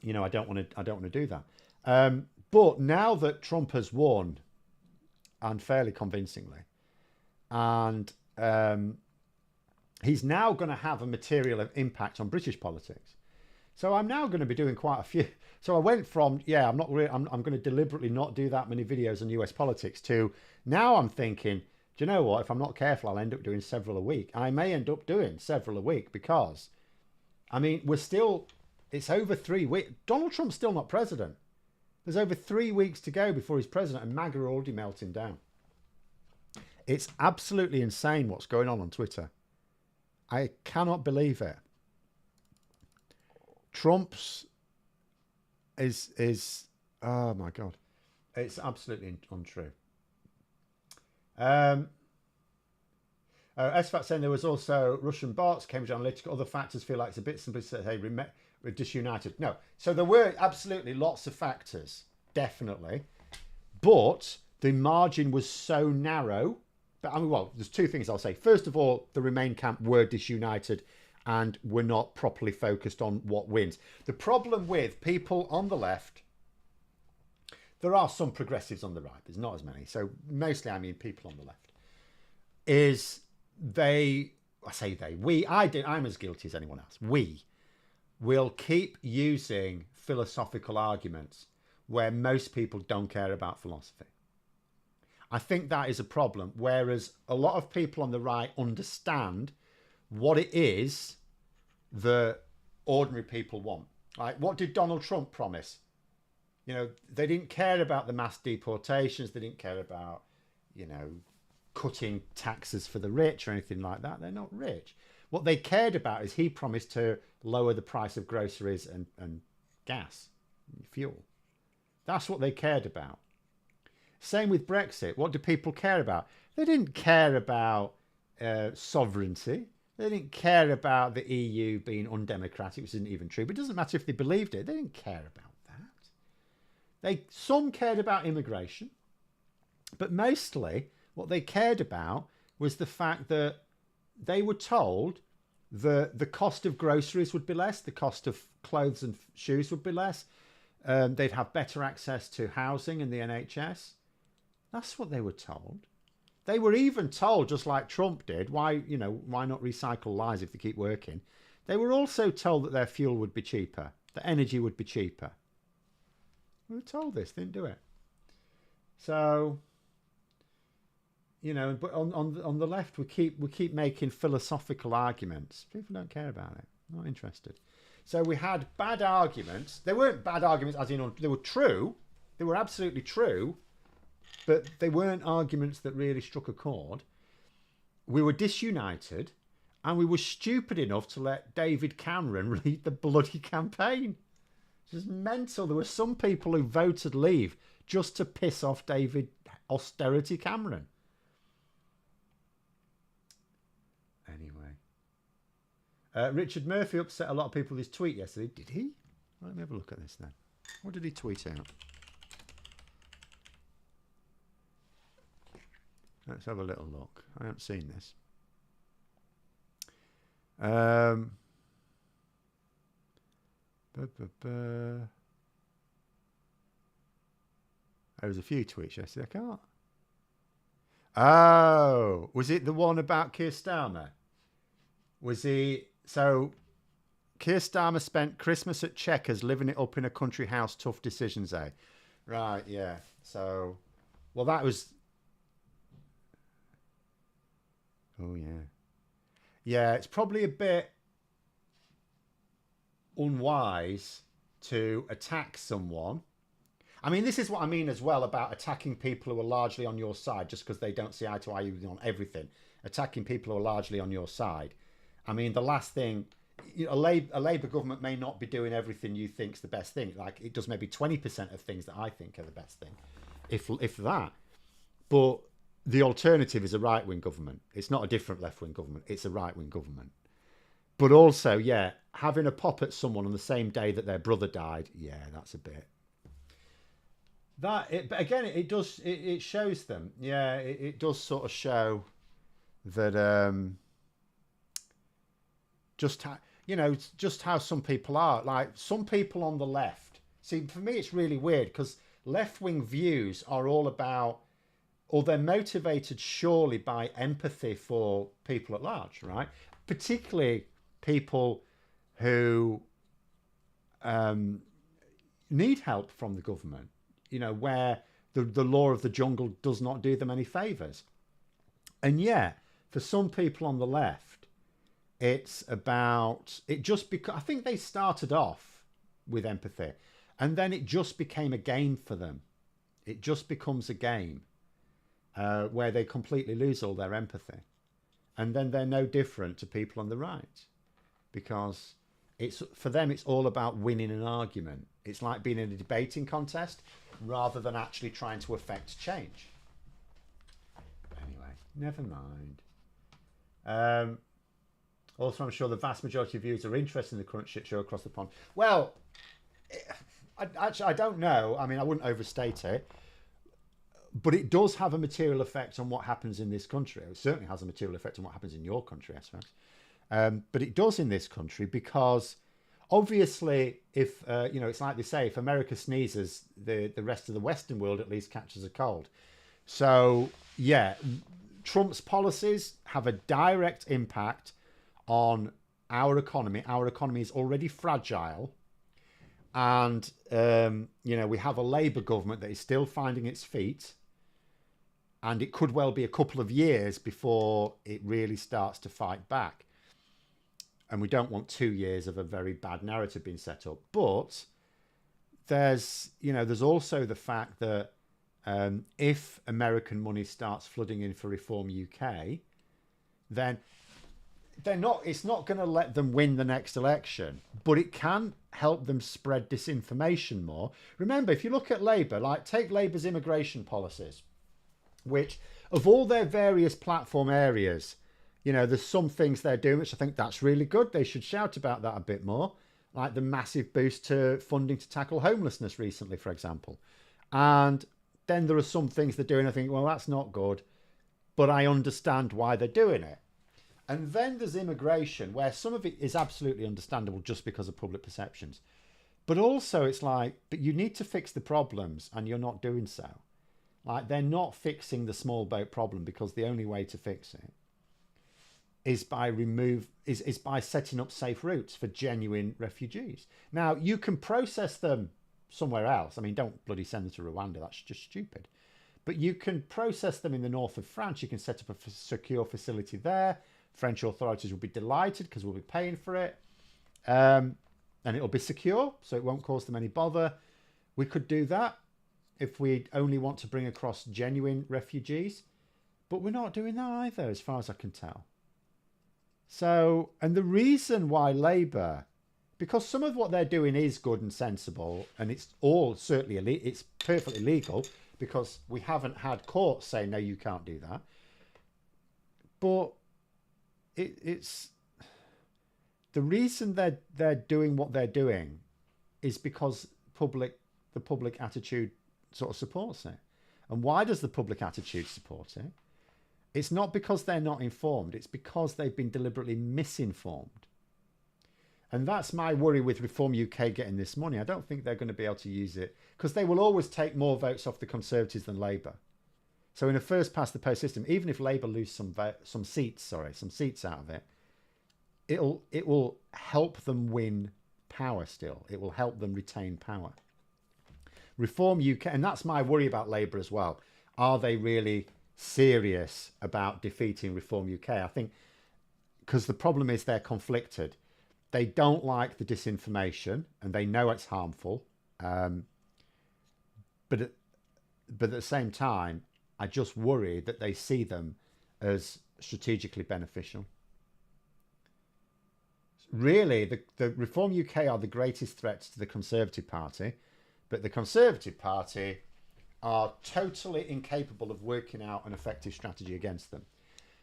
I don't want to do that. But now that Trump has won, and fairly convincingly, and he's now going to have a material impact on British politics. So I'm now going to be doing quite a few. So I went from, I'm going to deliberately not do that many videos on US politics to now I'm thinking, do you know what? If I'm not careful, I'll end up doing several a week. I may end up doing several a week because, it's over 3 weeks. Donald Trump's still not president. There's over 3 weeks to go before he's president, and MAGA are already melting down. It's absolutely insane what's going on Twitter. I cannot believe it. Trump's is oh my God. It's absolutely untrue. SFAT saying there was also Russian bots, Cambridge Analytica, other factors. Feel like it's a bit simply to say, hey, we're disunited. No. So there were absolutely lots of factors, definitely. But the margin was so narrow. But there's two things I'll say. First of all, the Remain camp were disunited and were not properly focused on what wins. The problem with people on the left, there are some progressives on the right. There's not as many. So mostly, people on the left, is I'm as guilty as anyone else. We will keep using philosophical arguments where most people don't care about philosophy. I think that is a problem, whereas a lot of people on the right understand what it is that ordinary people want. Like, what did Donald Trump promise? They didn't care about the mass deportations. They didn't care about, cutting taxes for the rich or anything like that. They're not rich. What they cared about is he promised to lower the price of groceries and gas, and fuel. That's what they cared about. Same with Brexit. What do people care about? They didn't care about sovereignty. They didn't care about the EU being undemocratic, which isn't even true. But it doesn't matter if they believed it. They didn't care about that. Some cared about immigration. But mostly what they cared about was the fact that they were told that the cost of groceries would be less, the cost of clothes and shoes would be less. They'd have better access to housing in the NHS. That's what they were told. They were even told, just like Trump did, why not recycle lies if they keep working? They were also told that their fuel would be cheaper, that energy would be cheaper. We were told this, didn't do it. So you know, but on the left, we keep making philosophical arguments. People don't care about it. Not interested. So we had bad arguments. They weren't bad arguments, as in they were true. They were absolutely true, but they weren't arguments that really struck a chord. We were disunited, and we were stupid enough to let David Cameron lead the bloody campaign. It was mental. There were some people who voted leave just to piss off David Austerity Cameron. Anyway. Richard Murphy upset a lot of people with his tweet yesterday. Did he? Let me have a look at this then. What did he tweet out? Let's have a little look. I haven't seen this. There was a few tweets yesterday. I can't. Oh, was it the one about Keir Starmer? Was he... So, Keir Starmer spent Christmas at Chequers living it up in a country house. Tough decisions, eh? Right, yeah. So, well, that was... Oh, yeah. Yeah, it's probably a bit unwise to attack someone. I mean, this is what I mean as well about attacking people who are largely on your side just because they don't see eye to eye on everything. Attacking people who are largely on your side. I mean, the last thing... You know, a Labour government may not be doing everything you think's the best thing. Like, it does maybe 20% of things that I think are the best thing. If that. But... The alternative is a right-wing government. It's not a different left-wing government. It's a right-wing government. But also, yeah, having a pop at someone on the same day that their brother died, yeah, that's a bit... But again, it does... It shows them. Yeah, it does sort of show that... just how some people are. Like, some people on the left... See, for me, it's really weird because left-wing views are all about... Or they're motivated surely by empathy for people at large, right? Particularly people who need help from the government, you know, where the law of the jungle does not do them any favours. And yet, for some people on the left, it's about... It just because I think they started off with empathy, and then it just became a game for them. It just becomes a game. Where they completely lose all their empathy. And then they're no different to people on the right. Because for them, it's all about winning an argument. It's like being in a debating contest rather than actually trying to affect change. Anyway, never mind. Also, I'm sure the vast majority of viewers are interested in the current shit show across the pond. Well, I don't know. I mean, I wouldn't overstate it. But it does have a material effect on what happens in this country. It certainly has a material effect on what happens in your country, I suppose. But it does in this country because obviously if, it's like they say, if America sneezes, the rest of the Western world at least catches a cold. So, yeah, Trump's policies have a direct impact on our economy. Our economy is already fragile. And, we have a Labour government that is still finding its feet. And it could well be a couple of years before it really starts to fight back. And we don't want 2 years of a very bad narrative being set up. But there's also the fact that if American money starts flooding in for Reform UK, then it's not going to let them win the next election, but it can help them spread disinformation more. Remember, if you look at Labour, like take Labour's immigration policies, which of all their various platform areas, there's some things they're doing, which I think that's really good. They should shout about that a bit more, like the massive boost to funding to tackle homelessness recently, for example. And then there are some things they're doing. I think, well, that's not good, but I understand why they're doing it. And then there's immigration, where some of it is absolutely understandable just because of public perceptions. But also it's like, but you need to fix the problems and you're not doing so. Like, they're not fixing the small boat problem because the only way to fix it is by by setting up safe routes for genuine refugees. Now, you can process them somewhere else. I mean, don't bloody send them to Rwanda. That's just stupid. But you can process them in the north of France. You can set up a secure facility there. French authorities will be delighted because we'll be paying for it. And it'll be secure, so it won't cause them any bother. We could do that if we only want to bring across genuine refugees. But we're not doing that either, as far as I can tell. So, and the reason why Labour, because some of what they're doing is good and sensible, and it's all certainly it's perfectly legal, because we haven't had courts say, no, you can't do that. But it's the reason they're doing what they're doing is because the public attitude sort of supports it. And why does the public attitude support it? It's not because they're not informed. It's because they've been deliberately misinformed. And that's my worry with Reform UK getting this money. I don't think they're going to be able to use it because they will always take more votes off the Conservatives than Labour. So in a first past the post system, even if Labour lose some seats out of it, it will help them win power still. It will help them retain power. Reform UK, and that's my worry about Labour as well. Are they really serious about defeating Reform UK? I think because the problem is they're conflicted. They don't like the disinformation and they know it's harmful. But at the same time, I just worry that they see them as strategically beneficial. Really, the Reform UK are the greatest threats to the Conservative Party, but the Conservative Party are totally incapable of working out an effective strategy against them.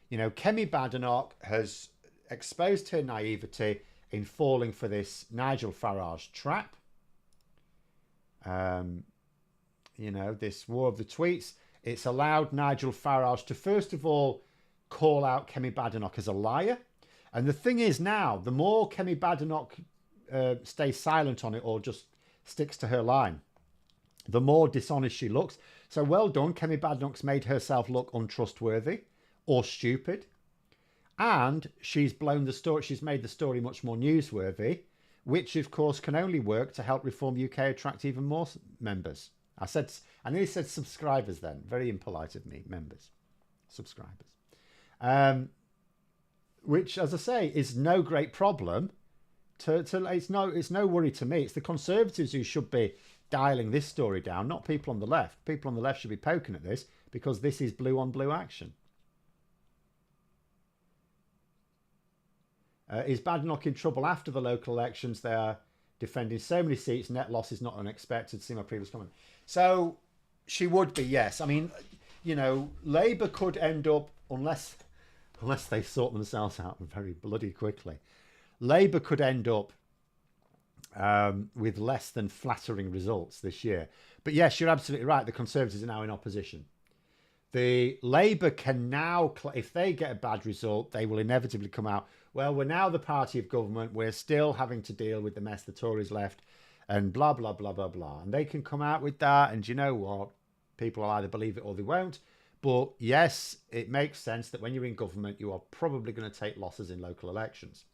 You know, Kemi Badenoch has exposed her naivety in falling for this Nigel Farage trap. You know, this war of the tweets. It's allowed Nigel Farage to, first of all, call out Kemi Badenoch as a liar. And the thing is now, the more Kemi Badenoch stays silent on it or just sticks to her line, the more dishonest she looks. So well done, Kemi Badenoch's made herself look untrustworthy or stupid. And she's blown the story. She's made the story much more newsworthy, which of course can only work to help Reform UK attract even more members. I nearly said subscribers then. Very impolite of me. Members. Subscribers. Which, as I say, is no great problem. It's no worry to me. It's the Conservatives who should be dialing this story down, not people on the left. People on the left should be poking at this because this is blue on blue action. Is Badenoch in trouble after the local elections? They are defending so many seats. Net loss is not unexpected. See my previous comment. So she would be, yes. I mean, you know, Labour could end up, unless they sort themselves out very bloody quickly, Labour could end up with less than flattering results this year. But yes, you're absolutely right. The Conservatives are now in opposition. The Labour can now, if they get a bad result, they will inevitably come out, well, we're now the party of government. We're still having to deal with the mess the Tories left and blah, blah, blah, blah, blah. And they can come out with that. And you know what? People will either believe it or they won't. But yes, it makes sense that when you're in government, you are probably going to take losses in local elections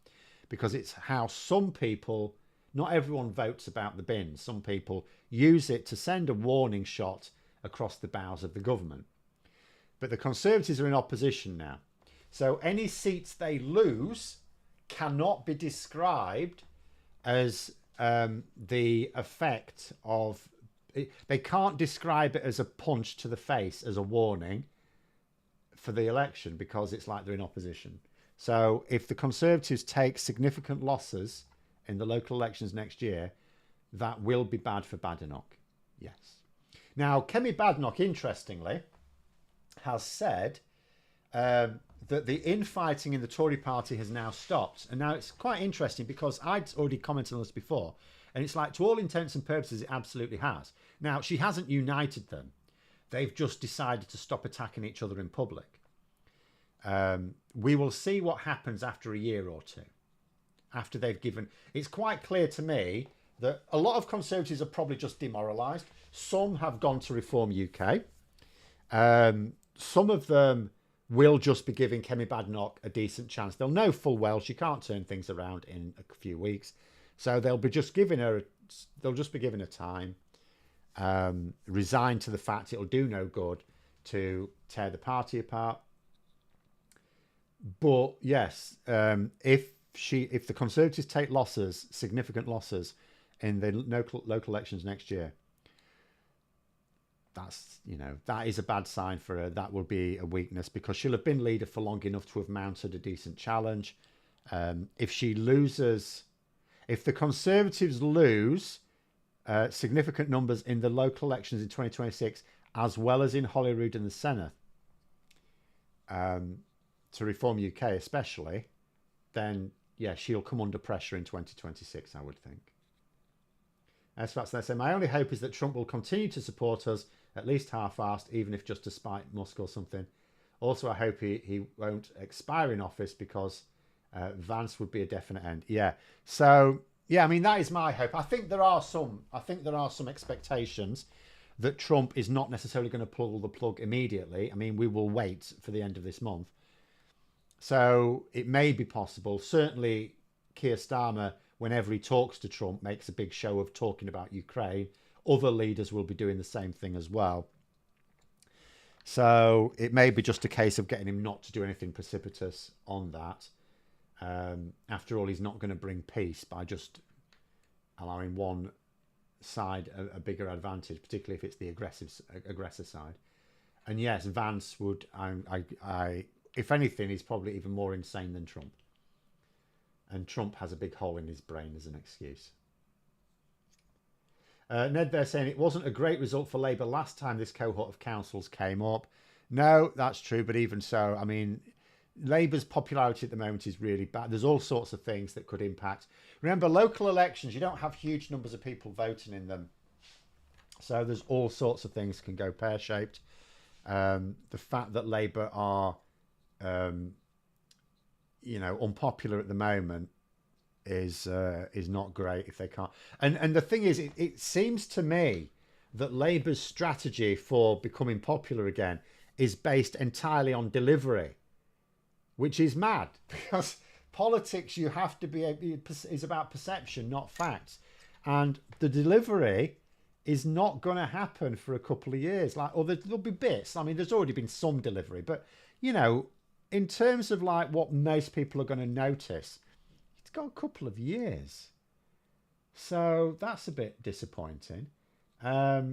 because it's how some people, not everyone votes about the bin. Some people use it to send a warning shot across the bows of the government. But the Conservatives are in opposition now. So any seats they lose cannot be described as the effect of... They can't describe it as a punch to the face, as a warning for the election, because it's like they're in opposition. So if the Conservatives take significant losses in the local elections next year, that will be bad for Badenoch. Yes. Now, Kemi Badenoch, interestingly, has said that the infighting in the Tory party has now stopped. And now it's quite interesting because I'd already commented on this before. And it's like, to all intents and purposes, it absolutely has. Now, she hasn't united them. They've just decided to stop attacking each other in public. We will see what happens after a year or two. After they've given... It's quite clear to me that a lot of Conservatives are probably just demoralised. Some have gone to Reform UK. Some of them will just be giving Kemi Badenoch a decent chance. They'll know full well she can't turn things around in a few weeks. So they'll just be giving her time, resigned to the fact it'll do no good. to tear the party apart. But yes, if the Conservatives take losses, significant losses, in the local elections next year, that is a bad sign for her. That will be a weakness, because she'll have been leader for long enough to have mounted a decent challenge. If the Conservatives lose significant numbers in the local elections in 2026, as well as in Holyrood and the Senedd, to Reform UK especially, then yeah, she'll come under pressure in 2026, I would think. As far as they say, my only hope is that Trump will continue to support us, at least half-assed, even if just to spite Musk or something. Also, I hope he won't expire in office, because Vance would be a definite end. Yeah. So yeah, I mean, that is my hope. I think there are some expectations that Trump is not necessarily going to pull the plug immediately. I mean, we will wait for the end of this month. So it may be possible. Certainly, Keir Starmer, whenever he talks to Trump, makes a big show of talking about Ukraine. Other leaders will be doing the same thing as well. So it may be just a case of getting him not to do anything precipitous on that. After all, he's not going to bring peace by just allowing one side a bigger advantage, particularly if it's the aggressor side. And yes, Vance would, if anything, he's probably even more insane than Trump. And Trump has a big hole in his brain as an excuse. Ned there saying it wasn't a great result for Labour last time this cohort of councils came up. No, that's true. But even so, I mean, Labour's popularity at the moment is really bad. There's all sorts of things that could impact. Remember, local elections, you don't have huge numbers of people voting in them. So there's all sorts of things can go pear-shaped. The fact that Labour are, unpopular at the moment is not great if they can't. And the thing is, it seems to me that Labour's strategy for becoming popular again is based entirely on delivery, which is mad, because politics, you have to is about perception, not facts. And the delivery is not going to happen for a couple of years. Or there'll be bits. I mean, there's already been some delivery, but in terms of like what most people are going to notice, it's got a couple of years. So that's a bit disappointing. Yeah.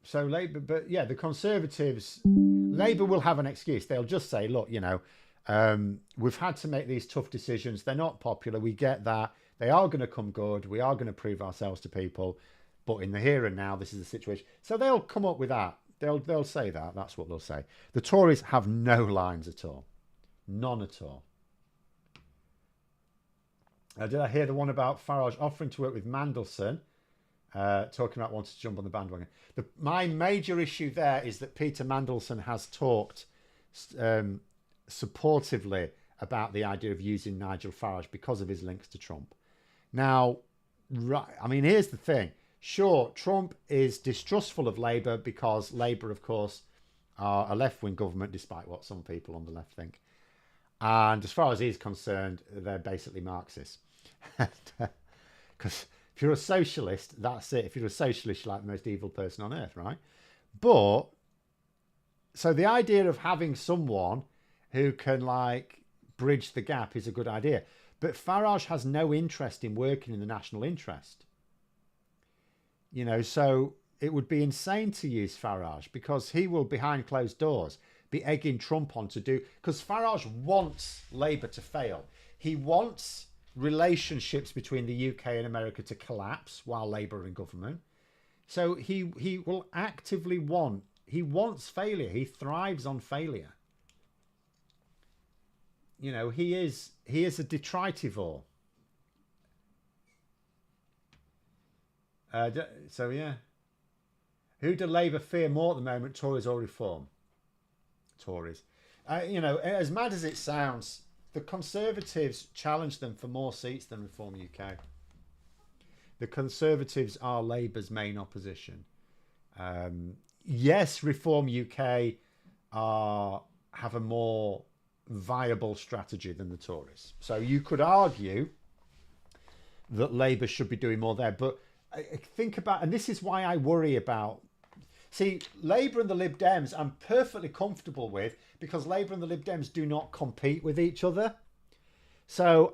So Labour, but yeah, the Conservatives, Labour will have an excuse. They'll just say, look, we've had to make these tough decisions. They're not popular. We get that. They are going to come good. We are going to prove ourselves to people. But in the here and now, this is the situation. So they'll come up with that. They'll say that. That's what they'll say. The Tories have no lines at all. None at all. Did I hear the one about Farage offering to work with Mandelson? Talking about wanting to jump on the bandwagon. My major issue there is that Peter Mandelson has talked supportively about the idea of using Nigel Farage because of his links to Trump. Now, right, I mean, here's the thing. Sure, Trump is distrustful of Labour because Labour, of course, are a left-wing government, despite what some people on the left think. And as far as he's concerned, they're basically Marxists. Because if you're a socialist, that's it. If you're a socialist, you're like the most evil person on earth, right? But, so the idea of having someone who can, like, bridge the gap is a good idea. But Farage has no interest in working in the national interest. So it would be insane to use Farage, because he will, behind closed doors, be egging Trump on to do... Because Farage wants Labour to fail. He wants relationships between the UK and America to collapse while Labour are in government. So he will actively want... He wants failure. He thrives on failure. He is a detritivore. So, yeah. Who do Labour fear more at the moment, Tories or Reform? Tories. As mad as it sounds, the Conservatives challenge them for more seats than Reform UK. The Conservatives are Labour's main opposition. Yes, Reform UK have a more viable strategy than the Tories. So you could argue that Labour should be doing more there. But I think about, and this is why I worry about. See, Labour and the Lib Dems, I'm perfectly comfortable with, because Labour and the Lib Dems do not compete with each other. So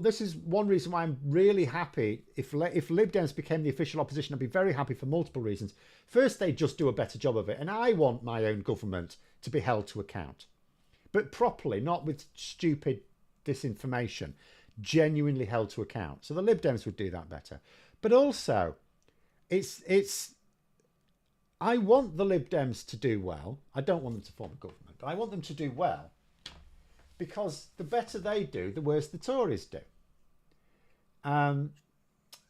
this is one reason why I'm really happy. If Lib Dems became the official opposition, I'd be very happy for multiple reasons. First, they just do a better job of it. And I want my own government to be held to account. But properly, not with stupid disinformation. Genuinely held to account. So the Lib Dems would do that better. But also, I want the Lib Dems to do well. I don't want them to form a government. I want them to do well, because the better they do, the worse the Tories do.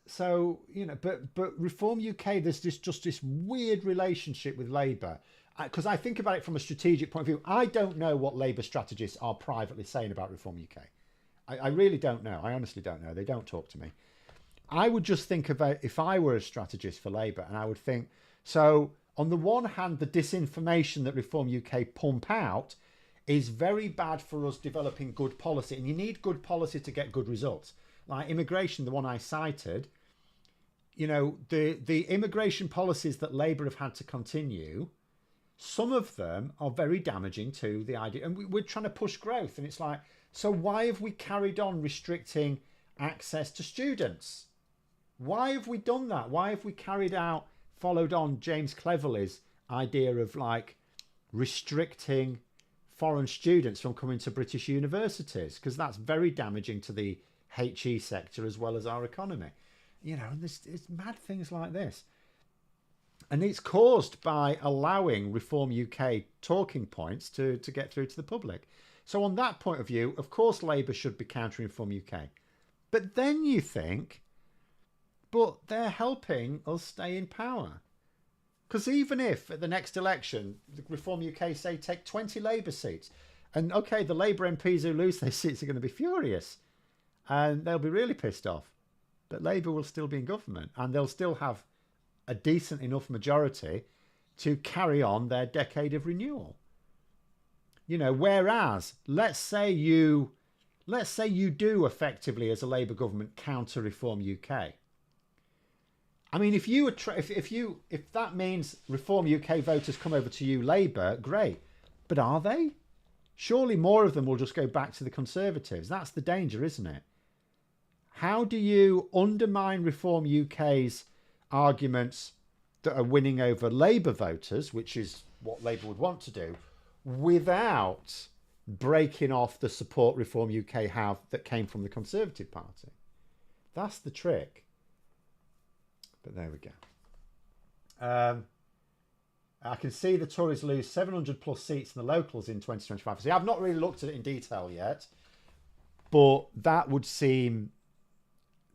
So, you know, but Reform UK, there's just this weird relationship with Labour. Because I think about it from a strategic point of view. I don't know what Labour strategists are privately saying about Reform UK. I really don't know. I honestly don't know. They don't talk to me. I would just think about, if I were a strategist for Labour, and I would think, so on the one hand, the disinformation that Reform UK pump out is very bad for us developing good policy. And you need good policy to get good results. Like immigration, the one I cited, you know, the immigration policies that Labour have had to continue, some of them are very damaging to the idea. And we're trying to push growth. And it's like, so why have we carried on restricting access to students? Why have we done that? Why have we followed on James Cleverly's idea of like restricting foreign students from coming to British universities? Because that's very damaging to the HE sector as well as our economy. You know, and it's mad things like this. And it's caused by allowing Reform UK talking points to get through to the public. So on that point of view, of course, Labour should be countering Reform UK. But then you think, but they're helping us stay in power. Because even if at the next election, the Reform UK say take 20 Labour seats, and okay, the Labour MPs who lose their seats are going to be furious and they'll be really pissed off. But Labour will still be in government and they'll still have a decent enough majority to carry on their decade of renewal. You know, whereas let's say you do effectively as a Labour government counter Reform UK. I mean, if that means Reform UK voters come over to you Labour, great. But are they? Surely more of them will just go back to the Conservatives. That's the danger, isn't it? How do you undermine Reform UK's arguments that are winning over Labour voters, which is what Labour would want to do, without breaking off the support Reform UK have that came from the Conservative Party? That's the trick. But there we go. I can see the Tories lose 700 plus seats in the locals in 2025. See, I've not really looked at it in detail yet, but that would seem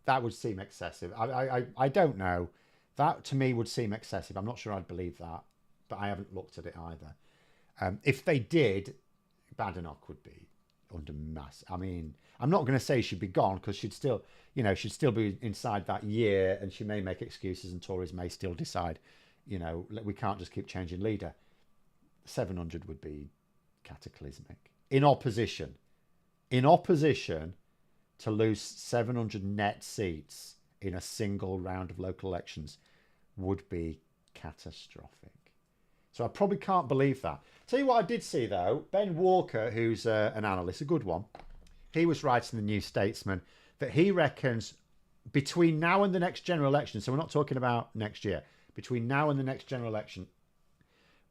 excessive. I don't know. That to me would seem excessive. I'm not sure I'd believe that, but I haven't looked at it either. If they did, Badenoch would be under mass. I mean, I'm not going to say she'd be gone, because she'd still be inside that year, and she may make excuses, and Tories may still decide, you know, we can't just keep changing leader. 700 would be cataclysmic. In opposition to lose 700 net seats in a single round of local elections would be catastrophic. So I probably can't believe that. Tell you what I did see, though. Ben Walker, who's an analyst, a good one, he was writing in the New Statesman that he reckons between now and the next general election, so we're not talking about next year, between now and the next general election,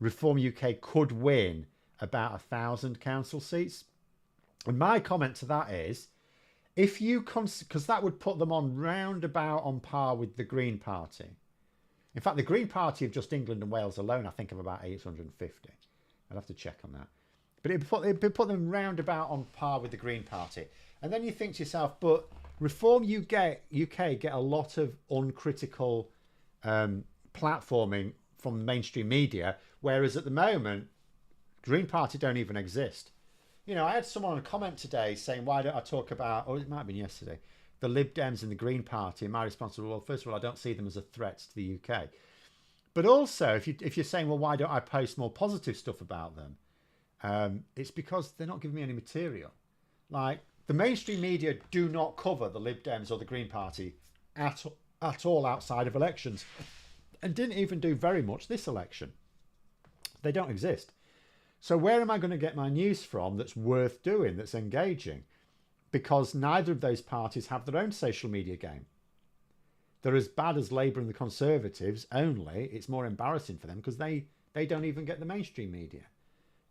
Reform UK could win about 1,000 council seats. And my comment to that is, if you because that would put them on roundabout on par with the Green Party. In fact, the Green Party of just England and Wales alone, I think, of about 850. I'll have to check on that. But it'd put them roundabout on par with the Green Party. And then you think to yourself, but Reform UK get a lot of uncritical platforming from mainstream media, whereas at the moment, Green Party don't even exist. You know, I had someone on a comment today saying, why don't I talk about, or it might have been yesterday, the Lib Dems and the Green Party? And my response was, well, first of all, I don't see them as a threat to the UK. But also, if you're saying, well, why don't I post more positive stuff about them? It's because they're not giving me any material. Like, the mainstream media do not cover the Lib Dems or the Green Party at at all outside of elections, and didn't even do very much this election. They don't exist. So where am I going to get my news from that's worth doing, that's engaging? Because neither of those parties have their own social media game. They're as bad as Labour and the Conservatives, only it's more embarrassing for them because they don't even get the mainstream media.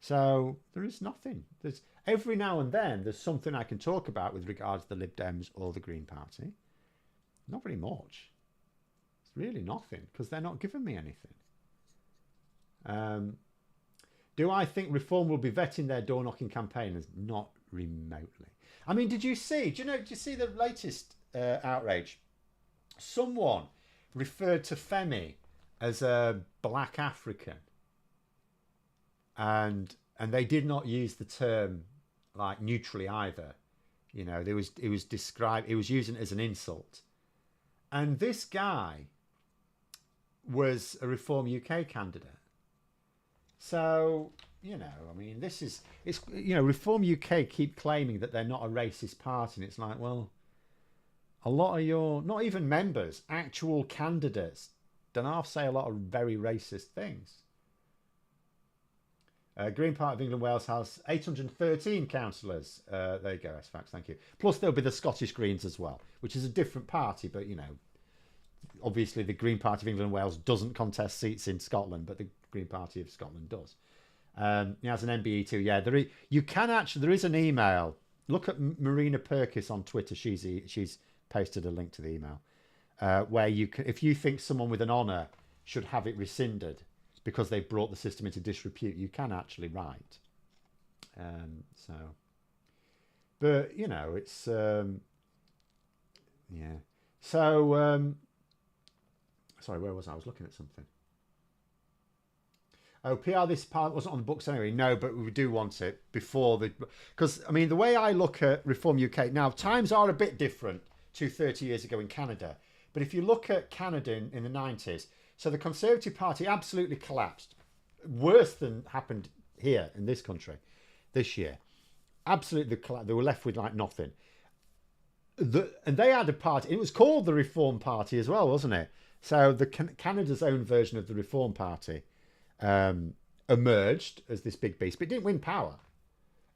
So there is nothing. There's every now and then there's something I can talk about with regards to the Lib Dems or the Green Party. Not very much. It's really nothing because they're not giving me anything. Do I think Reform will be vetting their door-knocking campaigners? Not remotely. I mean, did you see the latest outrage? Someone referred to Femi as a black African, and they did not use the term like neutrally either. You know, it was using it as an insult. And this guy was a Reform UK candidate. So, you know, I mean, Reform UK keep claiming that they're not a racist party. And it's like, well, a lot of your, not even members, actual candidates, don't half say a lot of very racist things. Green Party of England Wales has 813 councillors. There you go, S-Fax, thank you. Plus there'll be the Scottish Greens as well, which is a different party, but, you know, obviously the Green Party of England and Wales doesn't contest seats in Scotland, but the Green Party of Scotland does. He has an MBE too. Yeah, there is an email. Look at Marina Perkis on Twitter. She's posted a link to the email where you can, if you think someone with an honour should have it rescinded because they've brought the system into disrepute, you can actually write. But you know, it's yeah. So sorry, where was I? I was looking at something. Oh, PR this part wasn't on the books anyway. No, but we do want it before because I mean the way I look at Reform UK now, times are a bit different to 30 years ago in Canada. But if you look at Canada in the 90s, so the Conservative Party absolutely collapsed, worse than happened here in this country this year. Absolutely collapsed. They were left with like nothing. And they had a party. It was called the Reform Party as well, wasn't it? So the Canada's own version of the Reform Party emerged as this big beast, but it didn't win power.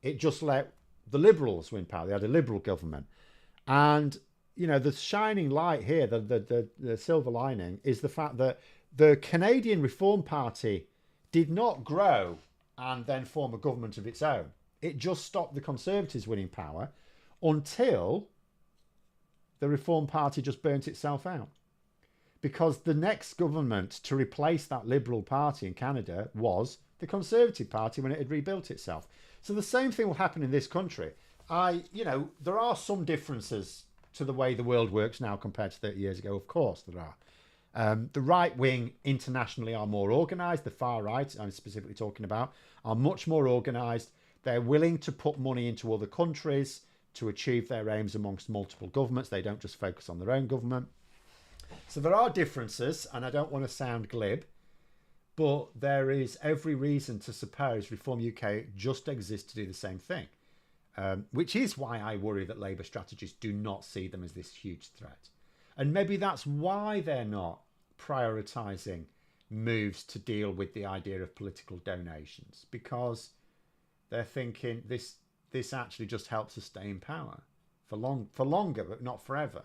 It just let the Liberals win power. They had a Liberal government. And, you know, the shining light here, the silver lining, is the fact that the Canadian Reform Party did not grow and then form a government of its own. It just stopped the Conservatives winning power until the Reform Party just burnt itself out. Because the next government to replace that Liberal Party in Canada was the Conservative Party when it had rebuilt itself. So the same thing will happen in this country. There are some differences to the way the world works now compared to 30 years ago. Of course there are. The right wing internationally are more organised. The far right, I'm specifically talking about, are much more organised. They're willing to put money into other countries to achieve their aims amongst multiple governments. They don't just focus on their own government. So there are differences, and I don't want to sound glib, but there is every reason to suppose Reform UK just exists to do the same thing, which is why I worry that Labour strategists do not see them as this huge threat. And maybe that's why they're not prioritising moves to deal with the idea of political donations, because they're thinking this actually just helps us stay in power for longer, but not forever.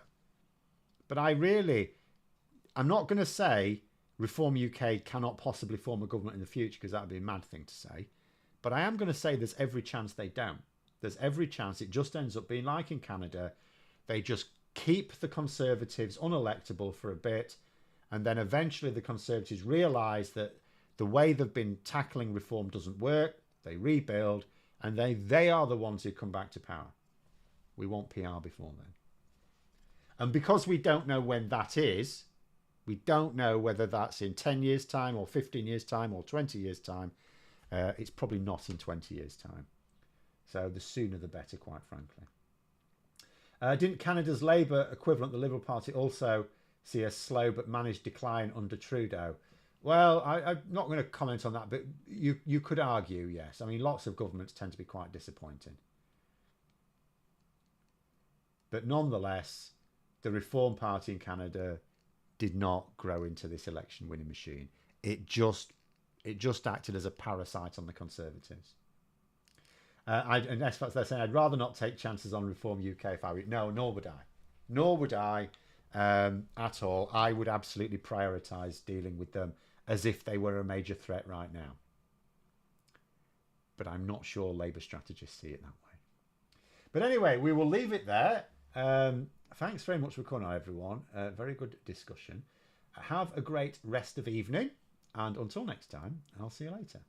But I'm not going to say Reform UK cannot possibly form a government in the future, because that would be a mad thing to say. But I am going to say there's every chance they don't. There's every chance it just ends up being like in Canada. They just keep the Conservatives unelectable for a bit, and then eventually the Conservatives realise that the way they've been tackling reform doesn't work. They rebuild, and they are the ones who come back to power. We want PR before then. And because we don't know when that is, we don't know whether that's in 10 years' time or 15 years' time or 20 years' time. It's probably not in 20 years' time. So the sooner the better, quite frankly. Didn't Canada's Labour equivalent, the Liberal Party, also see a slow but managed decline under Trudeau? Well, I'm not going to comment on that, but you could argue, yes. I mean, lots of governments tend to be quite disappointing. But nonetheless, the Reform Party in Canada did not grow into this election winning machine. It just acted as a parasite on the Conservatives. And as far as they're saying, I'd rather not take chances on Reform UK if I were. No, nor would I. Nor would I at all. I would absolutely prioritise dealing with them as if they were a major threat right now. But I'm not sure Labour strategists see it that way. But anyway, we will leave it there. Thanks very much for coming on, everyone. Very good discussion. Have a great rest of evening. And until next time, I'll see you later.